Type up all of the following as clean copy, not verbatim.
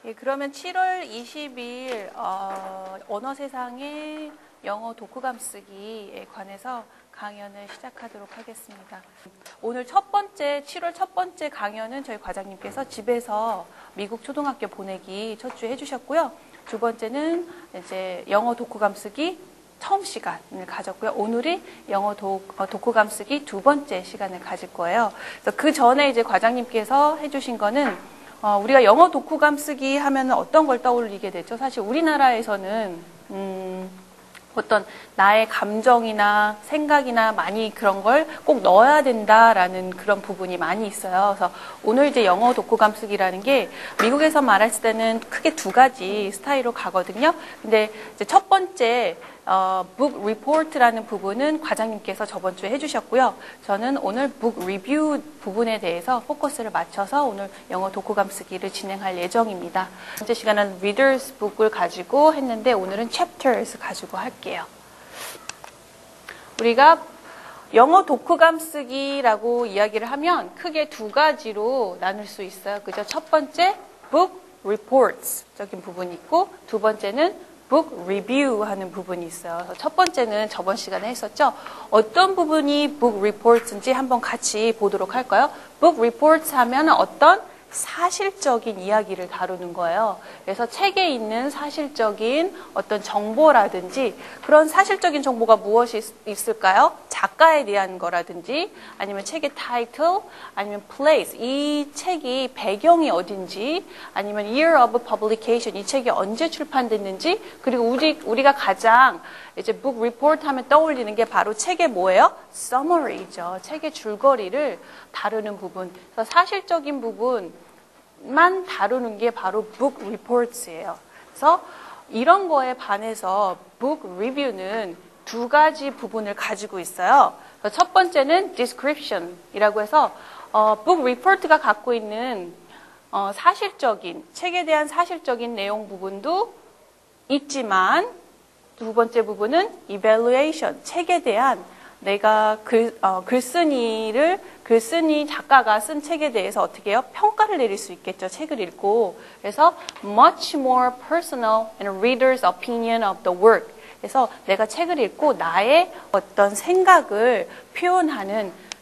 예, 그러면 7월 20일 언어세상의 영어 독후감 쓰기에 관해서 강연을 시작하도록 하겠습니다. 오늘 7월 첫 번째 강연은 저희 과장님께서 집에서 미국 초등학교 보내기 첫 주에 해주셨고요. 두 번째는 이제 영어 독후감 쓰기 처음 시간을 가졌고요. 오늘이 영어 독후감 쓰기 두 번째 시간을 가질 거예요. 그래서 그 전에 이제 과장님께서 해주신 거는 우리가 영어 독후감 쓰기 하면 어떤 걸 떠올리게 되죠? 사실 우리나라에서는 어떤 나의 감정이나 생각이나 많이 그런 걸 꼭 넣어야 된다라는 그런 부분이 많이 있어요. 그래서 오늘 이제 영어 독후감 쓰기라는 게 미국에서 말했을 때는 크게 두 가지 스타일로 가거든요. 근데 이제 첫 번째 book report라는 부분은 과장님께서 저번 주에 해주셨고요. 저는 오늘 book review 부분에 대해서 포커스를 맞춰서 오늘 영어 독후감 쓰기를 진행할 예정입니다. 번째 시간은 readers book을 가지고 했는데 오늘은 chapters 가지고 할게요. 우리가 영어 독후감 쓰기라고 이야기를 하면 크게 두 가지로 나눌 수 있어요. 그죠? 첫 번째 book reports적인 부분이 있고 두 번째는 book review 하는 부분이 있어요. 첫 번째는 저번 시간에 했었죠. 어떤 부분이 book reports인지 한번 같이 보도록 할까요? book reports 하면 어떤 사실적인 이야기를 다루는 거예요. 그래서 책에 있는 사실적인 어떤 정보라든지 그런 사실적인 정보가 무엇이 있을까요? 작가에 대한 거라든지 아니면 책의 타이틀 아니면 place 이 책이 배경이 어딘지 아니면 year of publication 이 책이 언제 출판됐는지 그리고 우리가 가장 이제 book report 하면 떠올리는 게 바로 책의 뭐예요? summary죠. 책의 줄거리를 다루는 부분. 그래서 사실적인 부분만 다루는 게 바로 book reports예요. 그래서 이런 거에 반해서 book review는 두 가지 부분을 가지고 있어요. 첫 번째는 description이라고 해서 book report가 갖고 있는 사실적인 책에 대한 사실적인 내용 부분도 있지만 두 번째 부분은 evaluation, 책에 대한 내가 글쓴이 작가가 쓴 책에 대해서 어떻게 해요? 평가를 내릴 수 있겠죠. 책을 읽고. 그래서 much more personal and reader's opinion of the work. 그래서 내가 책을 읽고 나의 어떤 생각을 표현하는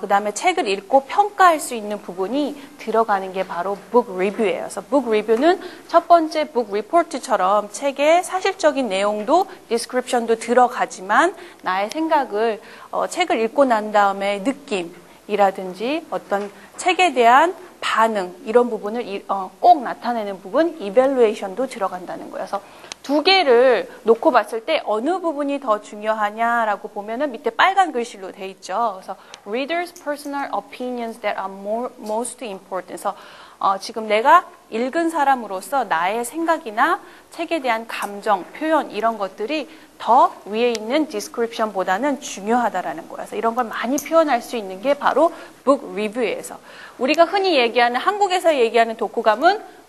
그 다음에 책을 읽고 평가할 수 있는 부분이 들어가는 게 바로 book review예요. 그래서 book review는 첫 번째 book report처럼 책의 사실적인 내용도 description도 들어가지만 나의 생각을 책을 읽고 난 다음에 느낌이라든지 어떤 책에 대한 반응 이런 부분을 꼭 나타내는 부분 evaluation도 들어간다는 거예요. 그래서 두 개를 놓고 봤을 때 어느 부분이 더 중요하냐라고 보면은 밑에 빨간 글씨로 돼 있죠. 그래서 readers' personal opinions that are most important. 그래서 지금 내가 읽은 사람으로서 나의 생각이나 책에 대한 감정, 표현 이런 것들이 더 위에 있는 description보다는 중요하다라는 거예요. 그래서 이런 걸 많이 표현할 수 있는 게 바로 book review에서 우리가 흔히 얘기하는 한국에서 얘기하는 독후감은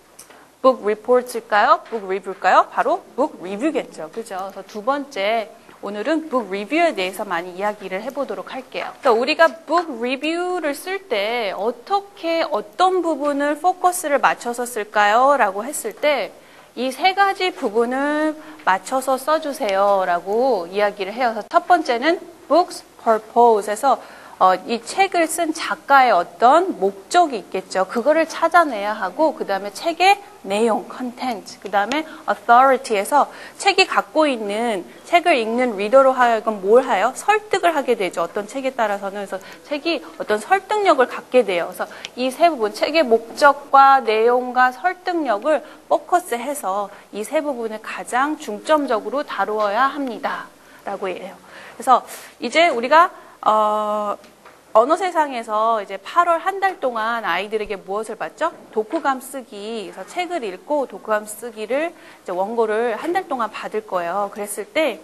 book reports일까요? book review일까요? 바로 book review겠죠. 그죠? 그래서 두 번째, 오늘은 book review에 대해서 많이 이야기를 해보도록 할게요. 그래서 우리가 book review를 쓸 때 어떤 부분을 포커스를 맞춰서 쓸까요? 라고 했을 때 이 세 가지 부분을 맞춰서 써주세요. 라고 이야기를 해요. 그래서 첫 번째는 book's purpose에서 이 책을 쓴 작가의 어떤 목적이 있겠죠. 그거를 찾아내야 하고 그 다음에 책의 내용, content, 그 다음에 authority에서 책이 갖고 있는 책을 읽는 리더로 하여금 뭘 해요? 설득을 하게 되죠. 어떤 책에 따라서는. 그래서 책이 어떤 설득력을 갖게 돼요. 그래서 이 세 부분, 책의 목적과 내용과 설득력을 포커스해서 이 세 부분을 가장 중점적으로 다루어야 합니다. 라고 해요. 그래서 이제 우리가 언어세상에서 이제 8월 한 달 동안 아이들에게 무엇을 받죠? 독후감 쓰기. 그래서 책을 읽고 독후감 쓰기를 이제 원고를 한 달 동안 받을 거예요. 그랬을 때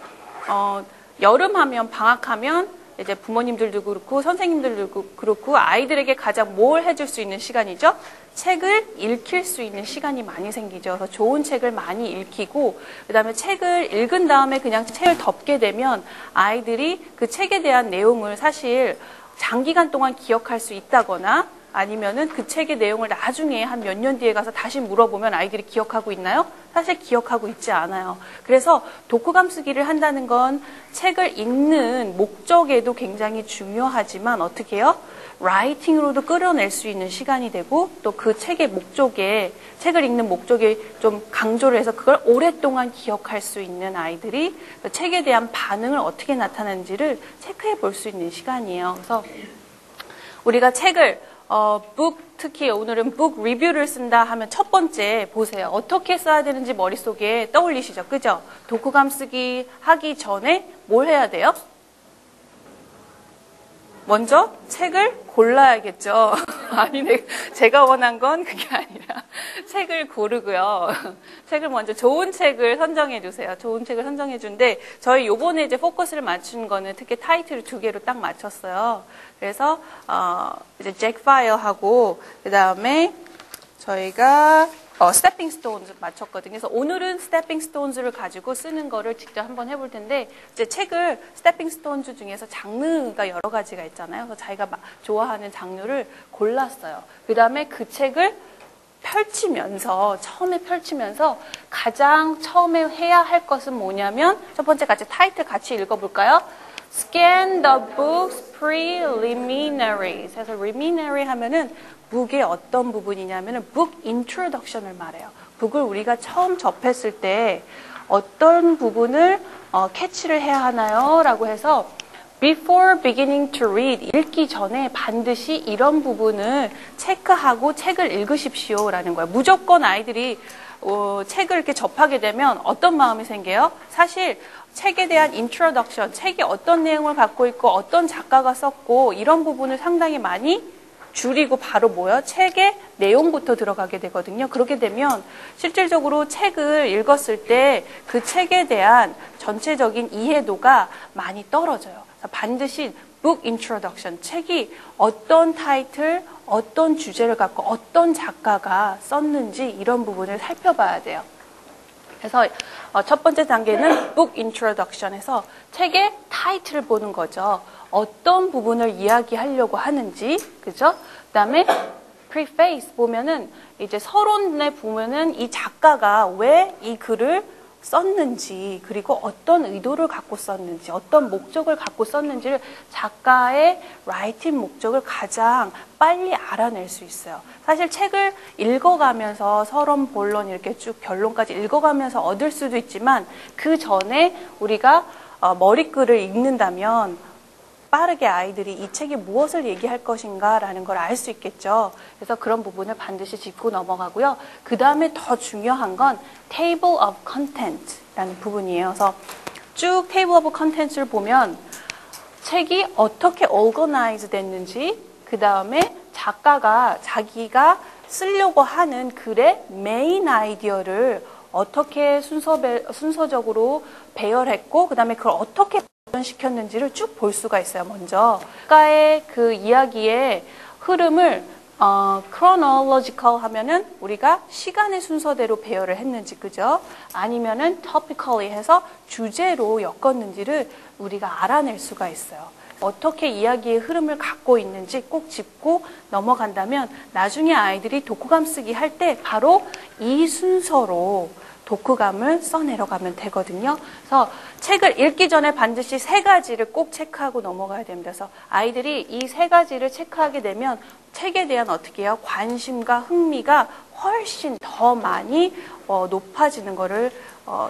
여름하면 방학하면 이제 부모님들도 그렇고 선생님들도 그렇고 아이들에게 가장 뭘 해줄 수 있는 시간이죠? 책을 읽힐 수 있는 시간이 많이 생기죠. 그래서 좋은 책을 많이 읽히고 그다음에 책을 읽은 다음에 그냥 책을 덮게 되면 아이들이 그 책에 대한 내용을 사실 장기간 동안 기억할 수 있다거나 아니면은 그 책의 내용을 나중에 한 몇 년 뒤에 가서 다시 물어보면 아이들이 기억하고 있나요? 사실 기억하고 있지 않아요. 그래서 독후감 쓰기를 한다는 건 책을 읽는 목적에도 굉장히 중요하지만 어떻게 해요? 라이팅으로도 끌어낼 수 있는 시간이 되고 또 그 책의 목적에 책을 읽는 목적에 좀 강조를 해서 그걸 오랫동안 기억할 수 있는 아이들이 책에 대한 반응을 어떻게 나타나는지를 체크해 볼 수 있는 시간이에요. 그래서 우리가 책을 특히 오늘은 북 리뷰를 쓴다 하면 첫 번째 보세요. 어떻게 써야 되는지 머릿속에 떠올리시죠? 그죠? 독후감 쓰기 하기 전에 뭘 해야 돼요? 먼저 책을 골라야겠죠. 아니, 제가 원한 건 그게 아니라 책을 고르고요. 책을 먼저 좋은 책을 선정해 주세요. 좋은 책을 선정해 주는데 저희 요번에 이제 포커스를 맞춘 거는 특히 타이틀을 2개로 딱 맞췄어요. 그래서 이제 잭 파이어하고 그다음에 저희가 스태핑 스톤즈 맞췄거든요. 그래서 오늘은 스태핑 스톤즈를 가지고 쓰는 거를 직접 한번 해볼 텐데 이제 책을 스태핑 스톤즈 중에서 장르가 여러 가지가 있잖아요. 그래서 자기가 좋아하는 장르를 골랐어요. 그다음에 그 책을 처음에 펼치면서 가장 처음에 해야 할 것은 뭐냐면 첫 번째 타이틀 같이 읽어볼까요? Scan the book's preliminaries. 그래서 preliminary 하면은 북의 어떤 부분이냐면은 book introduction을 말해요. 북을 우리가 처음 접했을 때 어떤 부분을 캐치를 해야 하나요? 라고 해서 before beginning to read, 읽기 전에 반드시 이런 부분을 체크하고 책을 읽으십시오 라는 거예요. 무조건 아이들이 책을 이렇게 접하게 되면 어떤 마음이 생겨요? 사실 책에 대한 introduction, 책이 어떤 내용을 갖고 있고 어떤 작가가 썼고 이런 부분을 상당히 많이 줄이고 바로 뭐요? 책의 내용부터 들어가게 되거든요. 그렇게 되면 실질적으로 책을 읽었을 때 그 책에 대한 전체적인 이해도가 많이 떨어져요. 반드시 book introduction, 책이 어떤 타이틀, 어떤 주제를 갖고 어떤 작가가 썼는지 이런 부분을 살펴봐야 돼요. 그래서 첫 번째 단계는 book introduction에서 책의 타이틀을 보는 거죠. 어떤 부분을 이야기하려고 하는지, 그죠? 그다음에 preface 보면은 이제 서론에 보면은 이 작가가 왜 이 글을 썼는지, 그리고 어떤 의도를 갖고 썼는지, 어떤 목적을 갖고 썼는지를 작가의 라이팅 목적을 가장 빨리 알아낼 수 있어요. 사실 책을 읽어가면서 서론, 본론 이렇게 쭉 결론까지 읽어가면서 얻을 수도 있지만 그 전에 우리가 머릿글을 읽는다면 빠르게 아이들이 이 책이 무엇을 얘기할 것인가 라는 걸 알 수 있겠죠. 그래서 그런 부분을 반드시 짚고 넘어가고요. 그 다음에 더 중요한 건 table of content 라는 부분이에요. 그래서 쭉 table of contents를 보면 책이 어떻게 organize 됐는지, 그 다음에 작가가 자기가 쓰려고 하는 글의 메인 아이디어를 어떻게 순서적으로 배열했고, 그 다음에 그걸 어떻게 시켰는지를 쭉 볼 수가 있어요. 먼저 작가의 그 이야기의 흐름을 chronological 하면은 우리가 시간의 순서대로 배열을 했는지, 그죠? 아니면은 topically 해서 주제로 엮었는지를 우리가 알아낼 수가 있어요. 어떻게 이야기의 흐름을 갖고 있는지 꼭 짚고 넘어간다면 나중에 아이들이 독후감 쓰기 할 때 바로 이 순서로 독후감을 써내려가면 되거든요. 그래서 책을 읽기 전에 반드시 3가지를 꼭 체크하고 넘어가야 됩니다. 그래서 아이들이 이 3가지를 체크하게 되면 책에 대한 어떻게 해요? 관심과 흥미가 훨씬 더 많이 높아지는 거를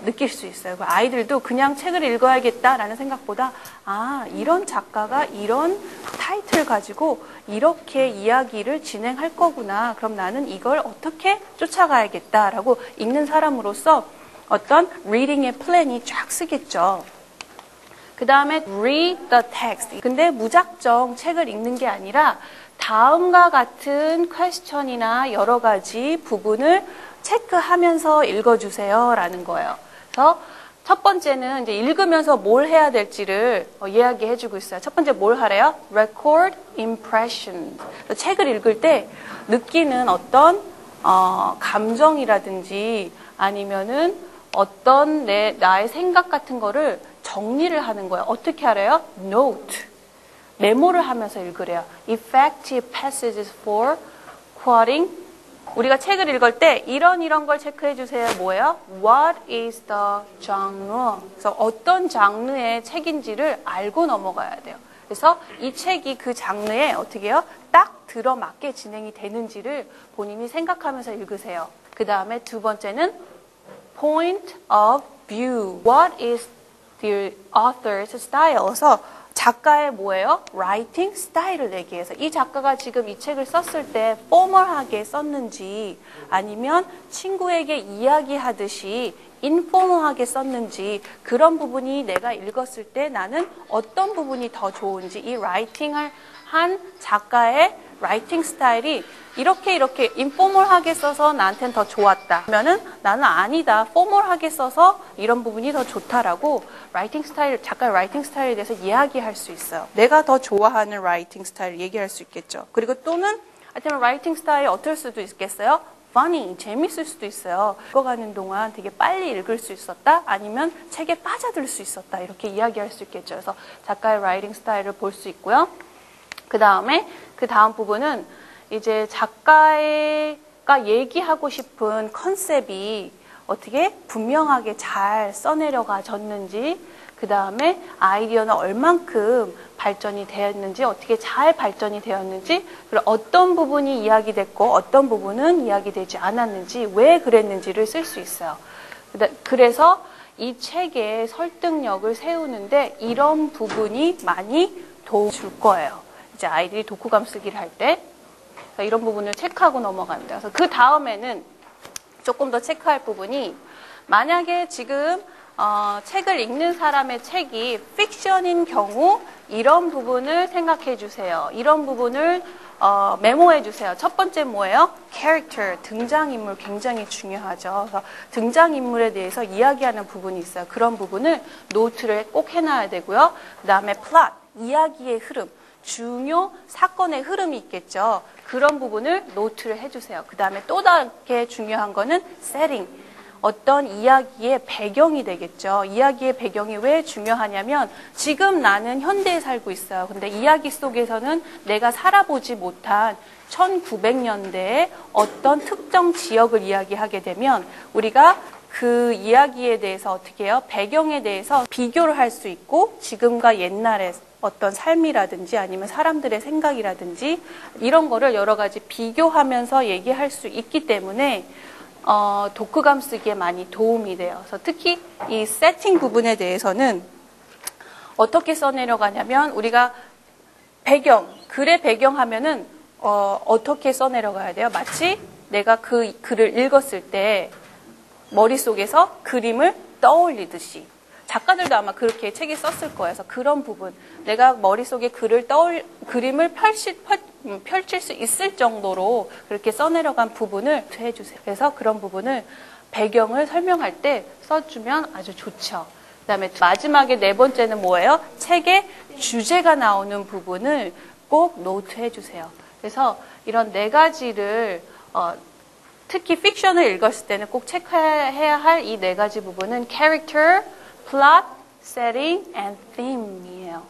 느낄 수 있어요. 아이들도 그냥 책을 읽어야겠다라는 생각보다 이런 작가가 이런 타이틀 가지고 이렇게 이야기를 진행할 거구나. 그럼 나는 이걸 어떻게 쫓아가야겠다라고 읽는 사람으로서 어떤 리딩의 플랜이 쫙 쓰겠죠. 그 다음에 read the text. 근데 무작정 책을 읽는 게 아니라 다음과 같은 퀘스천이나 여러 가지 부분을 체크하면서 읽어주세요 라는 거예요. 그래서 첫 번째는 이제 읽으면서 뭘 해야 될지를 이야기해주고 있어요. 첫 번째 뭘 하래요? Record impressions. 책을 읽을 때 느끼는 어떤 감정이라든지 아니면은 어떤 나의 생각 같은 거를 정리를 하는 거예요. 어떻게 하래요? Note. 메모를 하면서 읽으래요. Effective passages for quoting. 우리가 책을 읽을 때 이런 걸 체크해 주세요. 뭐예요? What is the genre? 그래서 어떤 장르의 책인지를 알고 넘어가야 돼요. 그래서 이 책이 그 장르에 어떻게 해요? 딱 들어맞게 진행이 되는지를 본인이 생각하면서 읽으세요. 그 다음에 두 번째는 point of view. What is the author's style? 그래서 작가의 뭐예요? writing 스타일을 얘기해서 이 작가가 지금 이 책을 썼을 때 포멀하게 썼는지 아니면 친구에게 이야기하듯이 인포멀하게 썼는지 그런 부분이 내가 읽었을 때 나는 어떤 부분이 더 좋은지 이 라이팅을 한 작가의 라이팅 스타일이 이렇게 인포멀하게 써서 나한테는 더 좋았다. 그러면은 나는 아니다. 포멀하게 써서 이런 부분이 더 좋다라고 라이팅 스타일, 작가의 라이팅 스타일에 대해서 이야기할 수 있어요. 내가 더 좋아하는 라이팅 스타일 얘기할 수 있겠죠. 그리고 또는 하여튼 라이팅 스타일이 어떨 수도 있겠어요? funny, 재밌을 수도 있어요. 읽어가는 동안 되게 빨리 읽을 수 있었다? 아니면 책에 빠져들 수 있었다? 이렇게 이야기할 수 있겠죠. 그래서 작가의 라이팅 스타일을 볼 수 있고요. 그 다음 부분은 이제 작가가 얘기하고 싶은 컨셉이 어떻게 분명하게 잘 써내려가졌는지, 그 다음에 아이디어는 얼만큼 발전이 되었는지, 어떻게 잘 발전이 되었는지, 그리고 어떤 부분이 이야기됐고 어떤 부분은 이야기되지 않았는지, 왜 그랬는지를 쓸 수 있어요. 그래서 이 책의 설득력을 세우는데 이런 부분이 많이 도움을 줄 거예요. 이제 아이들이 독후감 쓰기를 할 때 이런 부분을 체크하고 넘어갑니다. 그래서 그 다음에는 조금 더 체크할 부분이, 만약에 지금 책을 읽는 사람의 책이 픽션인 경우 이런 부분을 생각해 주세요. 이런 부분을 메모해 주세요. 첫 번째 뭐예요? character, 등장인물 굉장히 중요하죠. 그래서 등장인물에 대해서 이야기하는 부분이 있어요. 그런 부분을 노트를 꼭 해놔야 되고요. 그 다음에 plot, 이야기의 흐름, 중요 사건의 흐름이 있겠죠. 그런 부분을 노트를 해주세요. 그 다음에 또 다르게 중요한 거는 setting, 어떤 이야기의 배경이 되겠죠. 이야기의 배경이 왜 중요하냐면 지금 나는 현대에 살고 있어요. 근데 이야기 속에서는 내가 살아보지 못한 1900년대의 어떤 특정 지역을 이야기하게 되면 우리가 그 이야기에 대해서 어떻게 해요? 배경에 대해서 비교를 할 수 있고 지금과 옛날의 어떤 삶이라든지 아니면 사람들의 생각이라든지 이런 거를 여러 가지 비교하면서 얘기할 수 있기 때문에 독후감 쓰기에 많이 도움이 돼요. 그래서 특히 이 세팅 부분에 대해서는 어떻게 써내려가냐면 우리가 배경, 글의 배경 하면은 어떻게 써내려가야 돼요? 마치 내가 그 글을 읽었을 때 머릿속에서 그림을 떠올리듯이. 작가들도 아마 그렇게 책에 썼을 거예요. 그래서 그런 부분, 내가 머릿속에 그림을 펼칠 수 있을 정도로 그렇게 써내려간 부분을 해주세요. 그래서 그런 부분을 배경을 설명할 때 써주면 아주 좋죠. 그 다음에 마지막에 네 번째는 뭐예요? 책의 주제가 나오는 부분을 꼭 노트 해주세요. 그래서 이런 네 가지를 특히 픽션을 읽었을 때는 꼭 체크해야 할 이 네 가지 부분은 character, plot, setting, and theme이에요.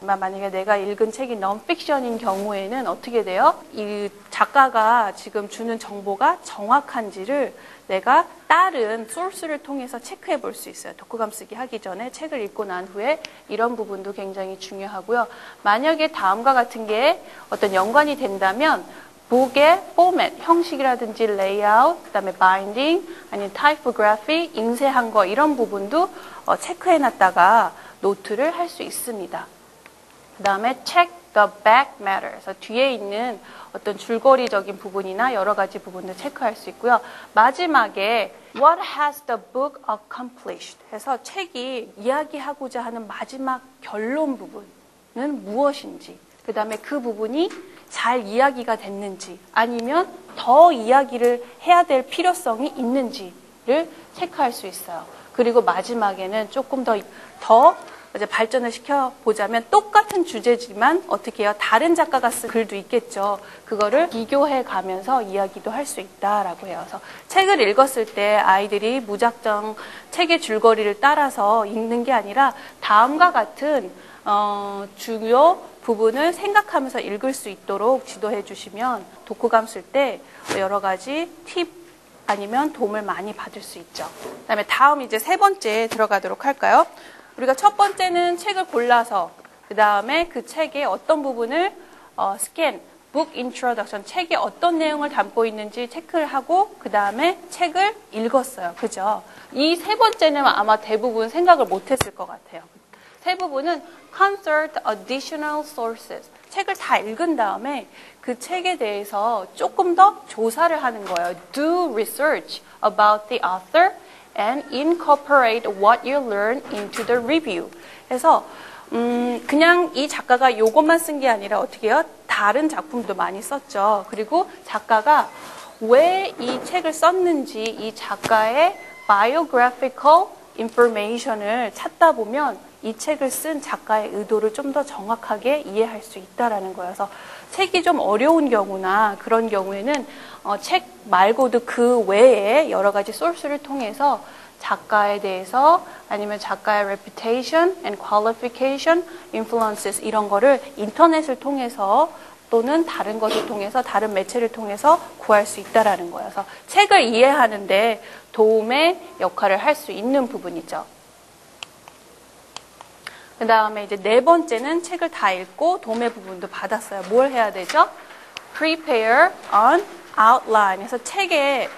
만약에 내가 읽은 책이 non-fiction인 경우에는 어떻게 돼요? 이 작가가 지금 주는 정보가 정확한지를 내가 다른 소스를 통해서 체크해 볼 수 있어요. 독후감 쓰기 하기 전에 책을 읽고 난 후에 이런 부분도 굉장히 중요하고요. 만약에 다음과 같은 게 어떤 연관이 된다면 북의 포맷, 형식이라든지 레이아웃, 그다음에 바인딩, 아니면 타이포그래피, 인쇄한 거 이런 부분도 체크해놨다가 노트를 할 수 있습니다. 그다음에 check the back matter, 그래서 뒤에 있는 어떤 줄거리적인 부분이나 여러 가지 부분을 체크할 수 있고요. 마지막에 what has the book accomplished 해서 책이 이야기하고자 하는 마지막 결론 부분은 무엇인지, 그다음에 그 부분이 잘 이야기가 됐는지 아니면 더 이야기를 해야 될 필요성이 있는지를 체크할 수 있어요. 그리고 마지막에는 조금 더 이제 발전을 시켜보자면 똑같은 주제지만 어떻게 해요? 다른 작가가 쓴 글도 있겠죠. 그거를 비교해 가면서 이야기도 할 수 있다라고 해요. 그래서 책을 읽었을 때 아이들이 무작정 책의 줄거리를 따라서 읽는 게 아니라 다음과 같은 주요 부분을 생각하면서 읽을 수 있도록 지도해 주시면 독후감 쓸 때 여러 가지 팁 아니면 도움을 많이 받을 수 있죠. 그다음에 다음 이제 세 번째 들어가도록 할까요? 우리가 첫 번째는 책을 골라서 그 다음에 그 책의 어떤 부분을 스캔, book introduction, 책에 어떤 내용을 담고 있는지 체크를 하고 그 다음에 책을 읽었어요. 그죠? 이 세 번째는 아마 대부분 생각을 못했을 것 같아요. 세 부분은 consult additional sources. 책을 다 읽은 다음에 그 책에 대해서 조금 더 조사를 하는 거예요. Do research about the author and incorporate what you learn into the review. 그래서 그냥 이 작가가 요것만 쓴 게 아니라 어떻게 해요? 다른 작품도 많이 썼죠. 그리고 작가가 왜 이 책을 썼는지 이 작가의 biographical information을 찾다 보면 이 책을 쓴 작가의 의도를 좀 더 정확하게 이해할 수 있다라는 거여서 책이 좀 어려운 경우나 그런 경우에는 책 말고도 그 외에 여러 가지 소스를 통해서 작가에 대해서 아니면 작가의 reputation and qualification, influences 이런 거를 인터넷을 통해서 또는 다른 것을 통해서 다른 매체를 통해서 구할 수 있다라는 거예요. 그래서 책을 이해하는데 도움의 역할을 할 수 있는 부분이죠. 그 다음에 이제 네 번째는 책을 다 읽고 도움의 부분도 받았어요. 뭘 해야 되죠? Prepare an outline. 그래서 책에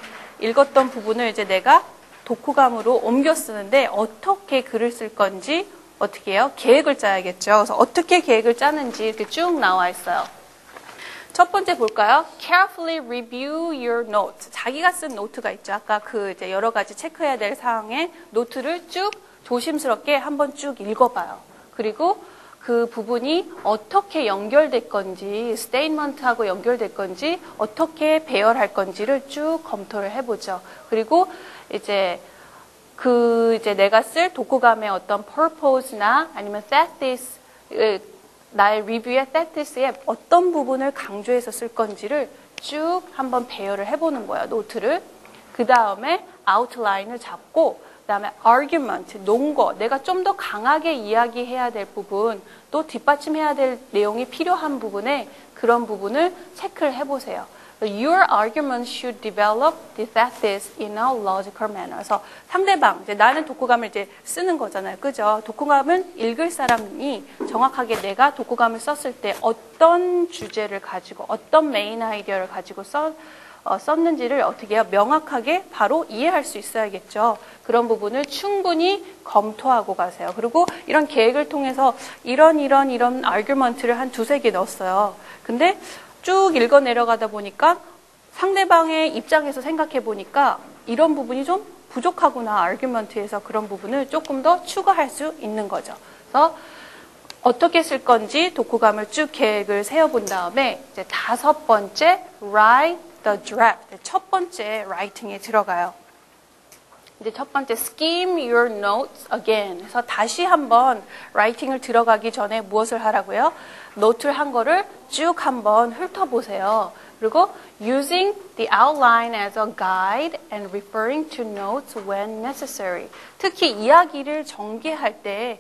읽었던 부분을 이제 내가 독후감으로 옮겨 쓰는데 어떻게 글을 쓸 건지 어떻게 해요? 계획을 짜야겠죠. 그래서 어떻게 계획을 짜는지 이렇게 쭉 나와 있어요. 첫 번째 볼까요? Carefully review your notes. 자기가 쓴 노트가 있죠. 아까 그 이제 여러 가지 체크해야 될 사항의 노트를 쭉 조심스럽게 한번 쭉 읽어봐요. 그리고 그 부분이 어떻게 연결될 건지, 스테이트먼트하고 연결될 건지, 어떻게 배열할 건지를 쭉 검토를 해보죠. 그리고 이제 내가 쓸 독후감의 어떤 purpose나 아니면 thesis, 나의 리뷰의 thetis에 어떤 부분을 강조해서 쓸 건지를 쭉 한번 배열을 해보는 거예요, 노트를. 그 다음에 outline을 잡고, 그 다음에 argument, 논거, 내가 좀 더 강하게 이야기해야 될 부분, 또 뒷받침해야 될 내용이 필요한 부분에 그런 부분을 체크를 해보세요. Your argument should develop the thesis in a logical manner. 그래서 상대방, 이제 나는 독후감을 이제 쓰는 거잖아요. 그죠? 독후감은 읽을 사람이 정확하게 내가 독후감을 썼을 때 어떤 주제를 가지고, 어떤 메인 아이디어를 가지고 썼는지를 어떻게 해요? 명확하게 바로 이해할 수 있어야겠죠. 그런 부분을 충분히 검토하고 가세요. 그리고 이런 계획을 통해서 이런 argument를 한 두세 개 넣었어요. 근데 쭉 읽어 내려가다 보니까 상대방의 입장에서 생각해 보니까 이런 부분이 좀 부족하구나, argument에서 그런 부분을 조금 더 추가할 수 있는 거죠. 그래서 어떻게 쓸 건지 독후감을 쭉 계획을 세워본 다음에 이제 다섯 번째, write the draft. 첫 번째 writing에 들어가요. 이제 첫 번째, skim your notes again. 그래서 다시 한번 writing을 들어가기 전에 무엇을 하라고요? 노트를 한 거를 쭉 한번 훑어보세요. 그리고 using the outline as a guide and referring to notes when necessary. 특히 이야기를 전개할 때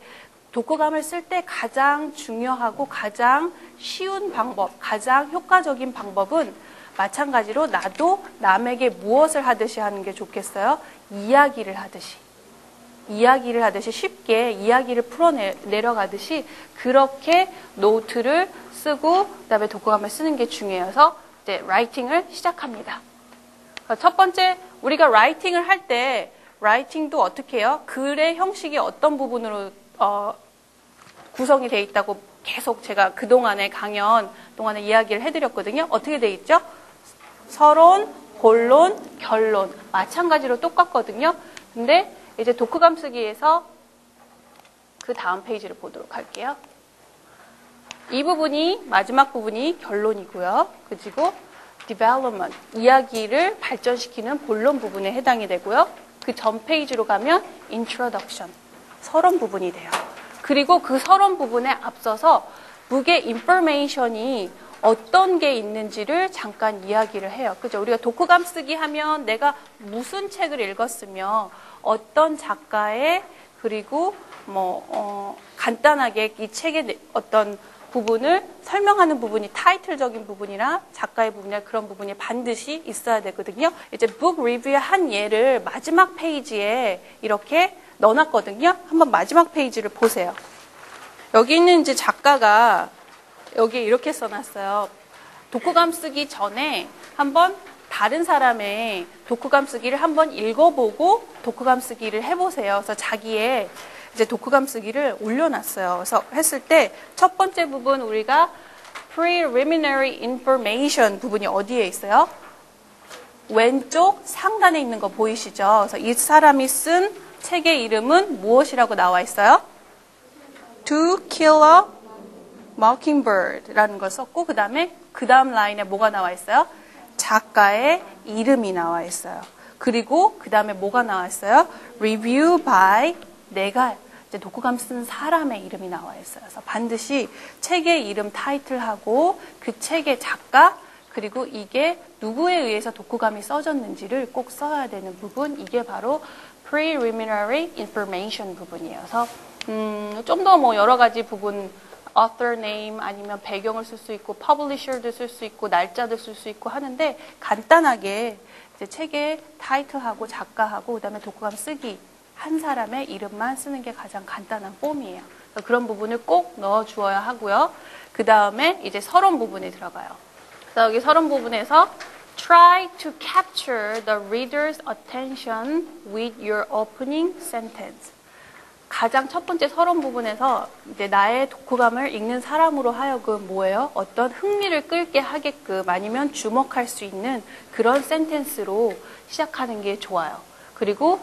독후감을 쓸 때 가장 중요하고 가장 쉬운 방법, 가장 효과적인 방법은 마찬가지로 나도 남에게 무엇을 하듯이 하는 게 좋겠어요? 이야기를 하듯이 쉽게 이야기를 풀어내려가듯이 그렇게 노트를 쓰고 그다음에 독후감을 쓰는 게 중요해서 이제 라이팅을 시작합니다. 첫 번째, 우리가 라이팅을 할 때 라이팅도 어떻게 해요? 글의 형식이 어떤 부분으로 구성이 돼 있다고 계속 제가 그동안의 강연 동안에 이야기를 해드렸거든요. 어떻게 돼 있죠? 서론, 본론, 결론. 마찬가지로 똑같거든요. 근데 이제 독후감 쓰기에서 그 다음 페이지를 보도록 할게요. 이 부분이, 마지막 부분이 결론이고요. 그리고 development, 이야기를 발전시키는 본론 부분에 해당이 되고요. 그 전 페이지로 가면 introduction, 서론 부분이 돼요. 그리고 그 서론 부분에 앞서서 북의 information이 어떤 게 있는지를 잠깐 이야기를 해요. 그죠? 우리가 독후감 쓰기 하면 내가 무슨 책을 읽었으며 어떤 작가의 그리고 간단하게 이 책의 어떤 부분을 설명하는 부분이 타이틀적인 부분이나 작가의 부분이나 그런 부분이 반드시 있어야 되거든요. 이제 북 리뷰의 한 예를 마지막 페이지에 이렇게 넣어놨거든요. 한번 마지막 페이지를 보세요. 여기 있는 이제 작가가 여기에 이렇게 써놨어요. 독후감 쓰기 전에 한번 다른 사람의 독후감 쓰기를 한번 읽어보고 독후감 쓰기를 해보세요. 그래서 자기의 이제 독후감 쓰기를 올려놨어요. 그래서 했을 때 첫 번째 부분 우리가 preliminary information 부분이 어디에 있어요? 왼쪽 상단에 있는 거 보이시죠? 그래서 이 사람이 쓴 책의 이름은 무엇이라고 나와 있어요? To Kill a Mockingbird라는 걸 썼고 그 다음 라인에 뭐가 나와 있어요? 작가의 이름이 나와 있어요. 그리고 그 다음에 뭐가 나와 있어요? Review by 내가 이제 독후감 쓴 사람의 이름이 나와 있어요. 그래서 반드시 책의 이름 타이틀하고 그 책의 작가 그리고 이게 누구에 의해서 독후감이 써졌는지를 꼭 써야 되는 부분 이게 바로 preliminary information 부분이에요. 그래서 좀 더 뭐 여러 가지 부분 author name 아니면 배경을 쓸 수 있고 publisher도 쓸 수 있고 날짜도 쓸 수 있고 하는데 간단하게 이제 책의 타이틀하고 작가하고 그다음에 독후감 쓰기 한 사람의 이름만 쓰는 게 가장 간단한 폼이에요. 그런 부분을 꼭 넣어 주어야 하고요. 그 다음에 이제 서론 부분에 들어가요. 그래서 여기 서론 부분에서 try to capture the reader's attention with your opening sentence. 가장 첫 번째 서론 부분에서 이제 나의 독후감을 읽는 사람으로 하여금 뭐예요? 어떤 흥미를 끌게 하게끔 아니면 주목할 수 있는 그런 센텐스로 시작하는 게 좋아요. 그리고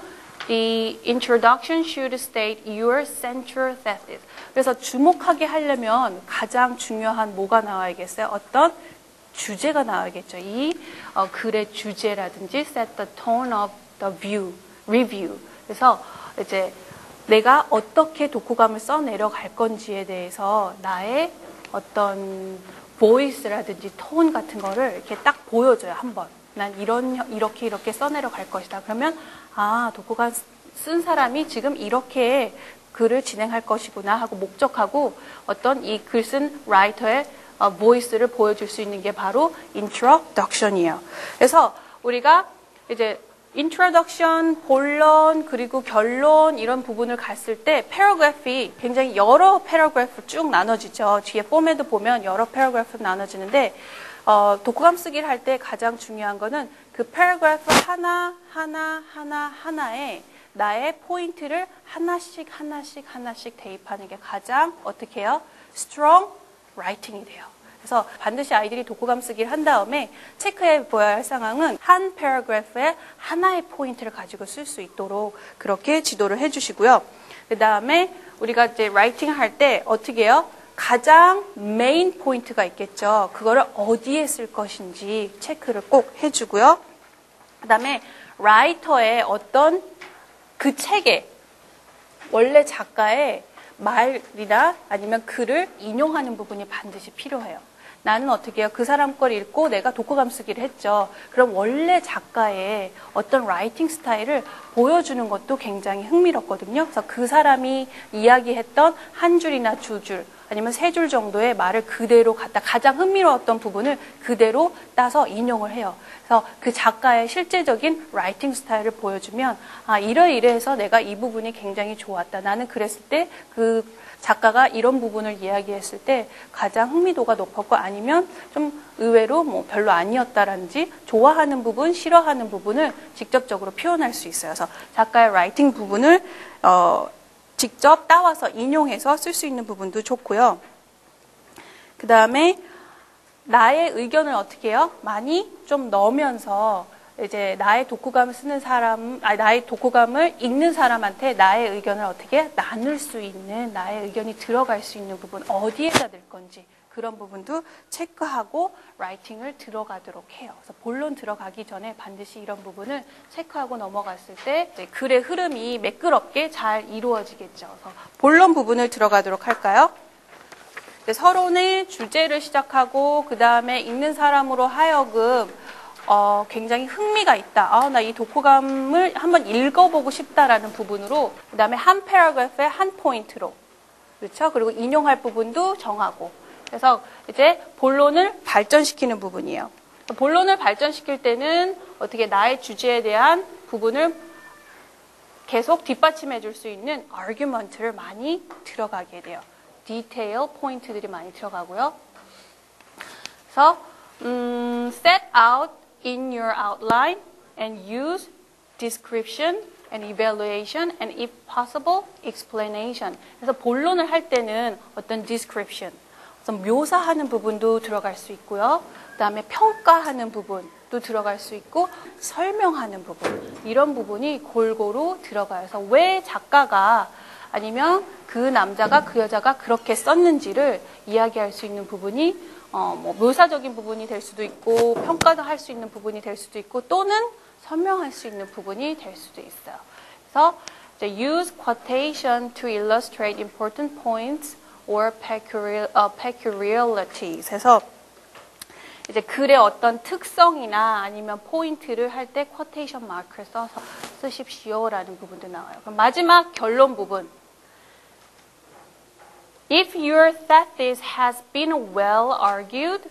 The introduction should state your central thesis. 그래서 주목하게 하려면 가장 중요한 뭐가 나와야겠어요? 어떤 주제가 나와야겠죠. 이 글의 주제라든지 set the tone of the view, review. 그래서 이제 내가 어떻게 독후감을 써내려갈 건지에 대해서 나의 어떤 보이스라든지 톤 같은 거를 이렇게 딱 보여줘요, 한번. 난 이렇게 써내려갈 것이다. 그러면, 독후감 쓴 사람이 지금 이렇게 글을 진행할 것이구나 하고 목적하고 어떤 이 글 쓴 라이터의 보이스를 보여줄 수 있는 게 바로 introduction이에요. 그래서 우리가 이제 introduction, 본론, 그리고 결론 이런 부분을 갔을 때 paragraph이 굉장히 여러 paragraph 쭉 나눠지죠. 뒤에 포맷도 보면 여러 paragraph 나눠지는데 독후감 쓰기를 할 때 가장 중요한 거는 그 paragraph 하나에 나의 포인트를 하나씩 대입하는 게 가장 어떻게 해요? strong writing이 돼요. 그래서 반드시 아이들이 독후감 쓰기를 한 다음에 체크해 보아야 할 상황은 한 패러그래프에 하나의 포인트를 가지고 쓸 수 있도록 그렇게 지도를 해주시고요. 그 다음에 우리가 이제 라이팅 할 때 어떻게 해요? 가장 메인 포인트가 있겠죠. 그거를 어디에 쓸 것인지 체크를 꼭 해주고요. 그 다음에 라이터의 어떤 그 책에 원래 작가의 말이나 아니면 글을 인용하는 부분이 반드시 필요해요. 나는 어떻게 해요? 그 사람 걸 읽고 내가 독후감 쓰기를 했죠. 그럼 원래 작가의 어떤 라이팅 스타일을 보여주는 것도 굉장히 흥미롭거든요. 그래서 그 사람이 이야기했던 한 줄이나 두 줄 아니면 세 줄 정도의 말을 그대로 갖다 가장 흥미로웠던 부분을 그대로 따서 인용을 해요. 그래서 그 작가의 실제적인 라이팅 스타일을 보여주면 이러이러해서 내가 이 부분이 굉장히 좋았다. 나는 그랬을 때 그 작가가 이런 부분을 이야기했을 때 가장 흥미도가 높았고 아니면 좀 의외로 뭐 별로 아니었다라든지 좋아하는 부분, 싫어하는 부분을 직접적으로 표현할 수 있어요. 그래서 작가의 라이팅 부분을 직접 따와서 인용해서 쓸 수 있는 부분도 좋고요. 그 다음에 나의 의견을 어떻게 해요? 많이 좀 넣으면서 이제 나의 독후감을 쓰는 사람, 나의 독후감을 읽는 사람한테 나의 의견을 어떻게 나눌 수 있는, 나의 의견이 들어갈 수 있는 부분, 어디에다 넣을 건지 그런 부분도 체크하고 라이팅을 들어가도록 해요. 그래서 본론 들어가기 전에 반드시 이런 부분을 체크하고 넘어갔을 때 글의 흐름이 매끄럽게 잘 이루어지겠죠. 그래서 본론 부분을 들어가도록 할까요? 서론의 주제를 시작하고 그 다음에 읽는 사람으로 하여금 굉장히 흥미가 있다. 나 이 독후감을 한번 읽어보고 싶다라는 부분으로 그 다음에 한 패러그래프의 한 포인트로 그렇죠? 그리고 인용할 부분도 정하고 그래서 이제 본론을 발전시키는 부분이에요. 본론을 발전시킬 때는 어떻게 나의 주제에 대한 부분을 계속 뒷받침해 줄 수 있는 argument를 많이 들어가게 돼요. 디테일 포인트들이 많이 들어가고요. 그래서 set out in your outline and use description and evaluation and if possible explanation. 그래서 본론을 할 때는 어떤 description, 어떤 묘사하는 부분도 들어갈 수 있고요. 그다음에 평가하는 부분도 들어갈 수 있고 설명하는 부분, 이런 부분이 골고루 들어가요. 그래서 왜 작가가 아니면 그 남자가 그 여자가 그렇게 썼는지를 이야기할 수 있는 부분이 뭐 묘사적인 부분이 될 수도 있고 평가도 할 수 있는 부분이 될 수도 있고 또는 설명할 수 있는 부분이 될 수도 있어요. 그래서 이제 use quotation to illustrate important points or peculiarities. 해서 이제 글의 어떤 특성이나 아니면 포인트를 할 때 quotation 마크를 써서 쓰십시오라는 부분도 나와요. 그럼 마지막 결론 부분. If your thesis has been well argued,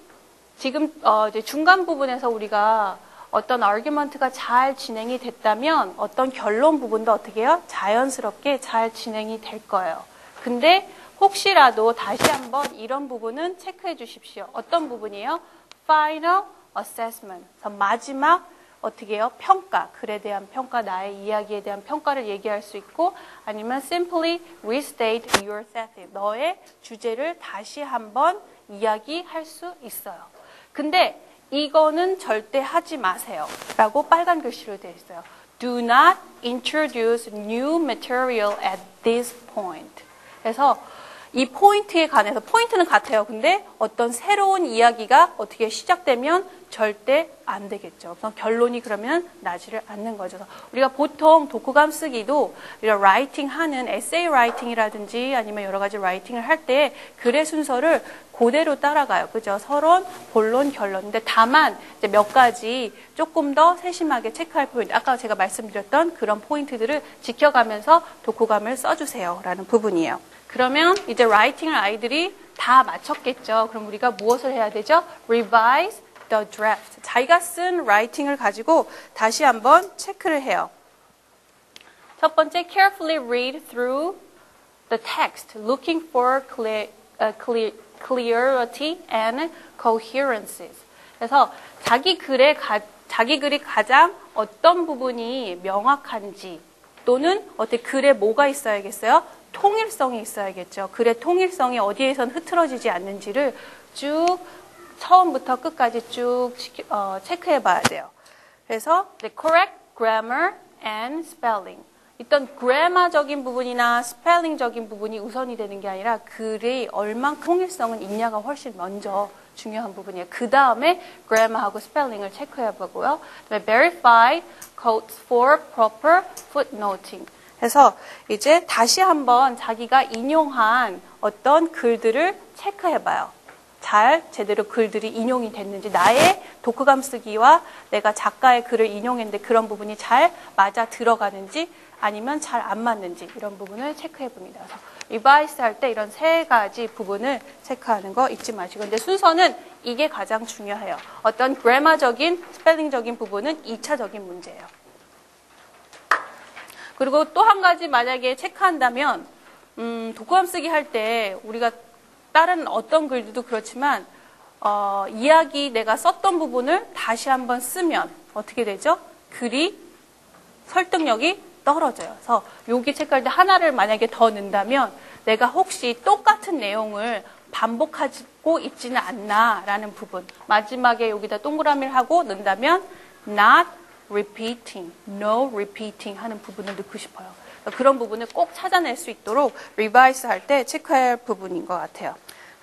지금 이제 중간 부분에서 우리가 어떤 argument가 잘 진행이 됐다면 어떤 결론 부분도 어떻게 해요? 자연스럽게 잘 진행이 될 거예요. 근데 혹시라도 다시 한번 이런 부분은 체크해 주십시오. 어떤 부분이에요? Final assessment. 마지막 어떻게 해요? 평가, 글에 대한 평가, 나의 이야기에 대한 평가를 얘기할 수 있고 아니면 simply restate your thesis. 너의 주제를 다시 한번 이야기할 수 있어요. 근데 이거는 절대 하지 마세요. 라고 빨간 글씨로 되어 있어요. Do not introduce new material at this point. 그래서 이 포인트에 관해서, 포인트는 같아요. 근데 어떤 새로운 이야기가 어떻게 시작되면 절대 안 되겠죠. 그래서 결론이 그러면 나지를 않는 거죠. 그래서 우리가 보통 독후감 쓰기도 이런 라이팅 하는 에세이 라이팅이라든지 아니면 여러 가지 라이팅을 할 때 글의 순서를 그대로 따라가요. 그죠? 서론, 본론, 결론. 근데 다만 이제 몇 가지 조금 더 세심하게 체크할 포인트. 아까 제가 말씀드렸던 그런 포인트들을 지켜가면서 독후감을 써주세요. 라는 부분이에요. 그러면 이제 라이팅을 아이들이 다 마쳤겠죠. 그럼 우리가 무엇을 해야 되죠? Revise the draft. 자기가 쓴 라이팅을 가지고 다시 한번 체크를 해요. 첫 번째, carefully read through the text, looking for clarity and coherences. 그래서 자기 글이 가장 어떤 부분이 명확한지 또는 어떻게 글에 뭐가 있어야겠어요? 통일성이 있어야겠죠. 글의 통일성이 어디에선 흐트러지지 않는지를 쭉 처음부터 끝까지 쭉 체크해 봐야 돼요. 그래서 correct grammar and spelling. 일단 그래머적인 부분이나 스펠링적인 부분이 우선이 되는 게 아니라 글이 얼만큼 통일성은 있냐가 훨씬 먼저 중요한 부분이에요. 그 다음에 그래머하고 스펠링을 체크해 보고요. 그다음에 verify quotes for proper footnoting. 그래서 이제 다시 한번 자기가 인용한 어떤 글들을 체크해봐요. 잘 제대로 글들이 인용이 됐는지, 나의 독후감 쓰기와 내가 작가의 글을 인용했는데 그런 부분이 잘 맞아 들어가는지 아니면 잘 안 맞는지 이런 부분을 체크해봅니다. 그래서 리바이스 할 때 이런 세 가지 부분을 체크하는 거 잊지 마시고, 근데 순서는 이게 가장 중요해요. 어떤 그래머적인, 스펠링적인 부분은 2차적인 문제예요. 그리고 또 한 가지 만약에 체크한다면 독후감 쓰기 할 때 우리가 다른 어떤 글들도 그렇지만 이야기 내가 썼던 부분을 다시 한번 쓰면 어떻게 되죠? 글이 설득력이 떨어져요. 그래서 여기 체크할 때 하나를 만약에 더 넣는다면 내가 혹시 똑같은 내용을 반복하고 있지는 않나라는 부분. 마지막에 여기다 동그라미를 하고 넣는다면 not repeating, no repeating 하는 부분을 넣고 싶어요. 그런 부분을 꼭 찾아낼 수 있도록 리바이스 할 때 체크할 부분인 것 같아요.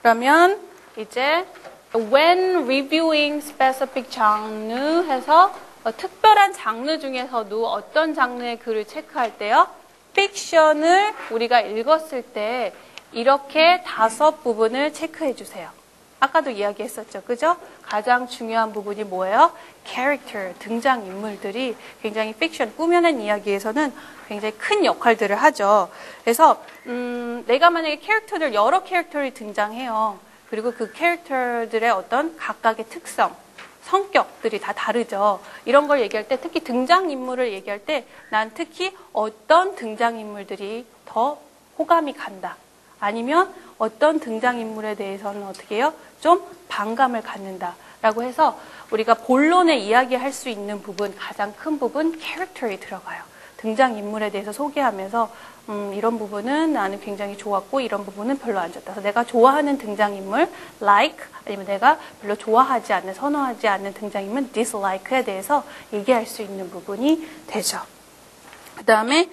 그러면 이제 when reviewing specific genre 해서 특별한 장르 중에서도 어떤 장르의 글을 체크할 때요? 픽션을 우리가 읽었을 때 이렇게 5 부분을 체크해 주세요. 아까도 이야기했었죠. 그죠? 가장 중요한 부분이 뭐예요? 캐릭터, 등장인물들이 굉장히 픽션, 꾸며낸 이야기에서는 굉장히 큰 역할들을 하죠. 그래서 내가 만약에 캐릭터들, 여러 캐릭터들이 등장해요. 그리고 그 캐릭터들의 어떤 각각의 특성, 성격들이 다 다르죠. 이런 걸 얘기할 때, 특히 등장인물을 얘기할 때 난 특히 어떤 등장인물들이 더 호감이 간다. 아니면 어떤 등장인물에 대해서는 어떻게 해요? 좀 반감을 갖는다. 라고 해서 우리가 본론에 이야기할 수 있는 부분, 가장 큰 부분, 캐릭터에 들어가요. 등장인물에 대해서 소개하면서 이런 부분은 나는 굉장히 좋았고 이런 부분은 별로 안 좋다. 그래서 내가 좋아하는 등장인물, like, 아니면 내가 별로 좋아하지 않는, 선호하지 않는 등장인물, dislike에 대해서 얘기할 수 있는 부분이 되죠. 그 다음에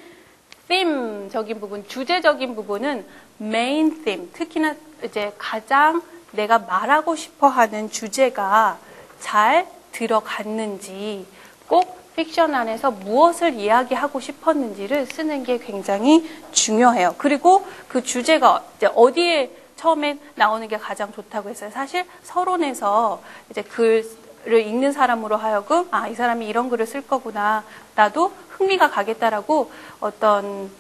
theme적인 부분, 주제적인 부분은 main theme, 특히나 이제 가장 내가 말하고 싶어 하는 주제가 잘 들어갔는지, 꼭 픽션 안에서 무엇을 이야기하고 싶었는지를 쓰는 게 굉장히 중요해요. 그리고 그 주제가 이제 어디에 처음에 나오는 게 가장 좋다고 했어요. 사실 서론에서 이제 글을 읽는 사람으로 하여금 이 사람이 이런 글을 쓸 거구나. 나도 흥미가 가겠다라고 어떤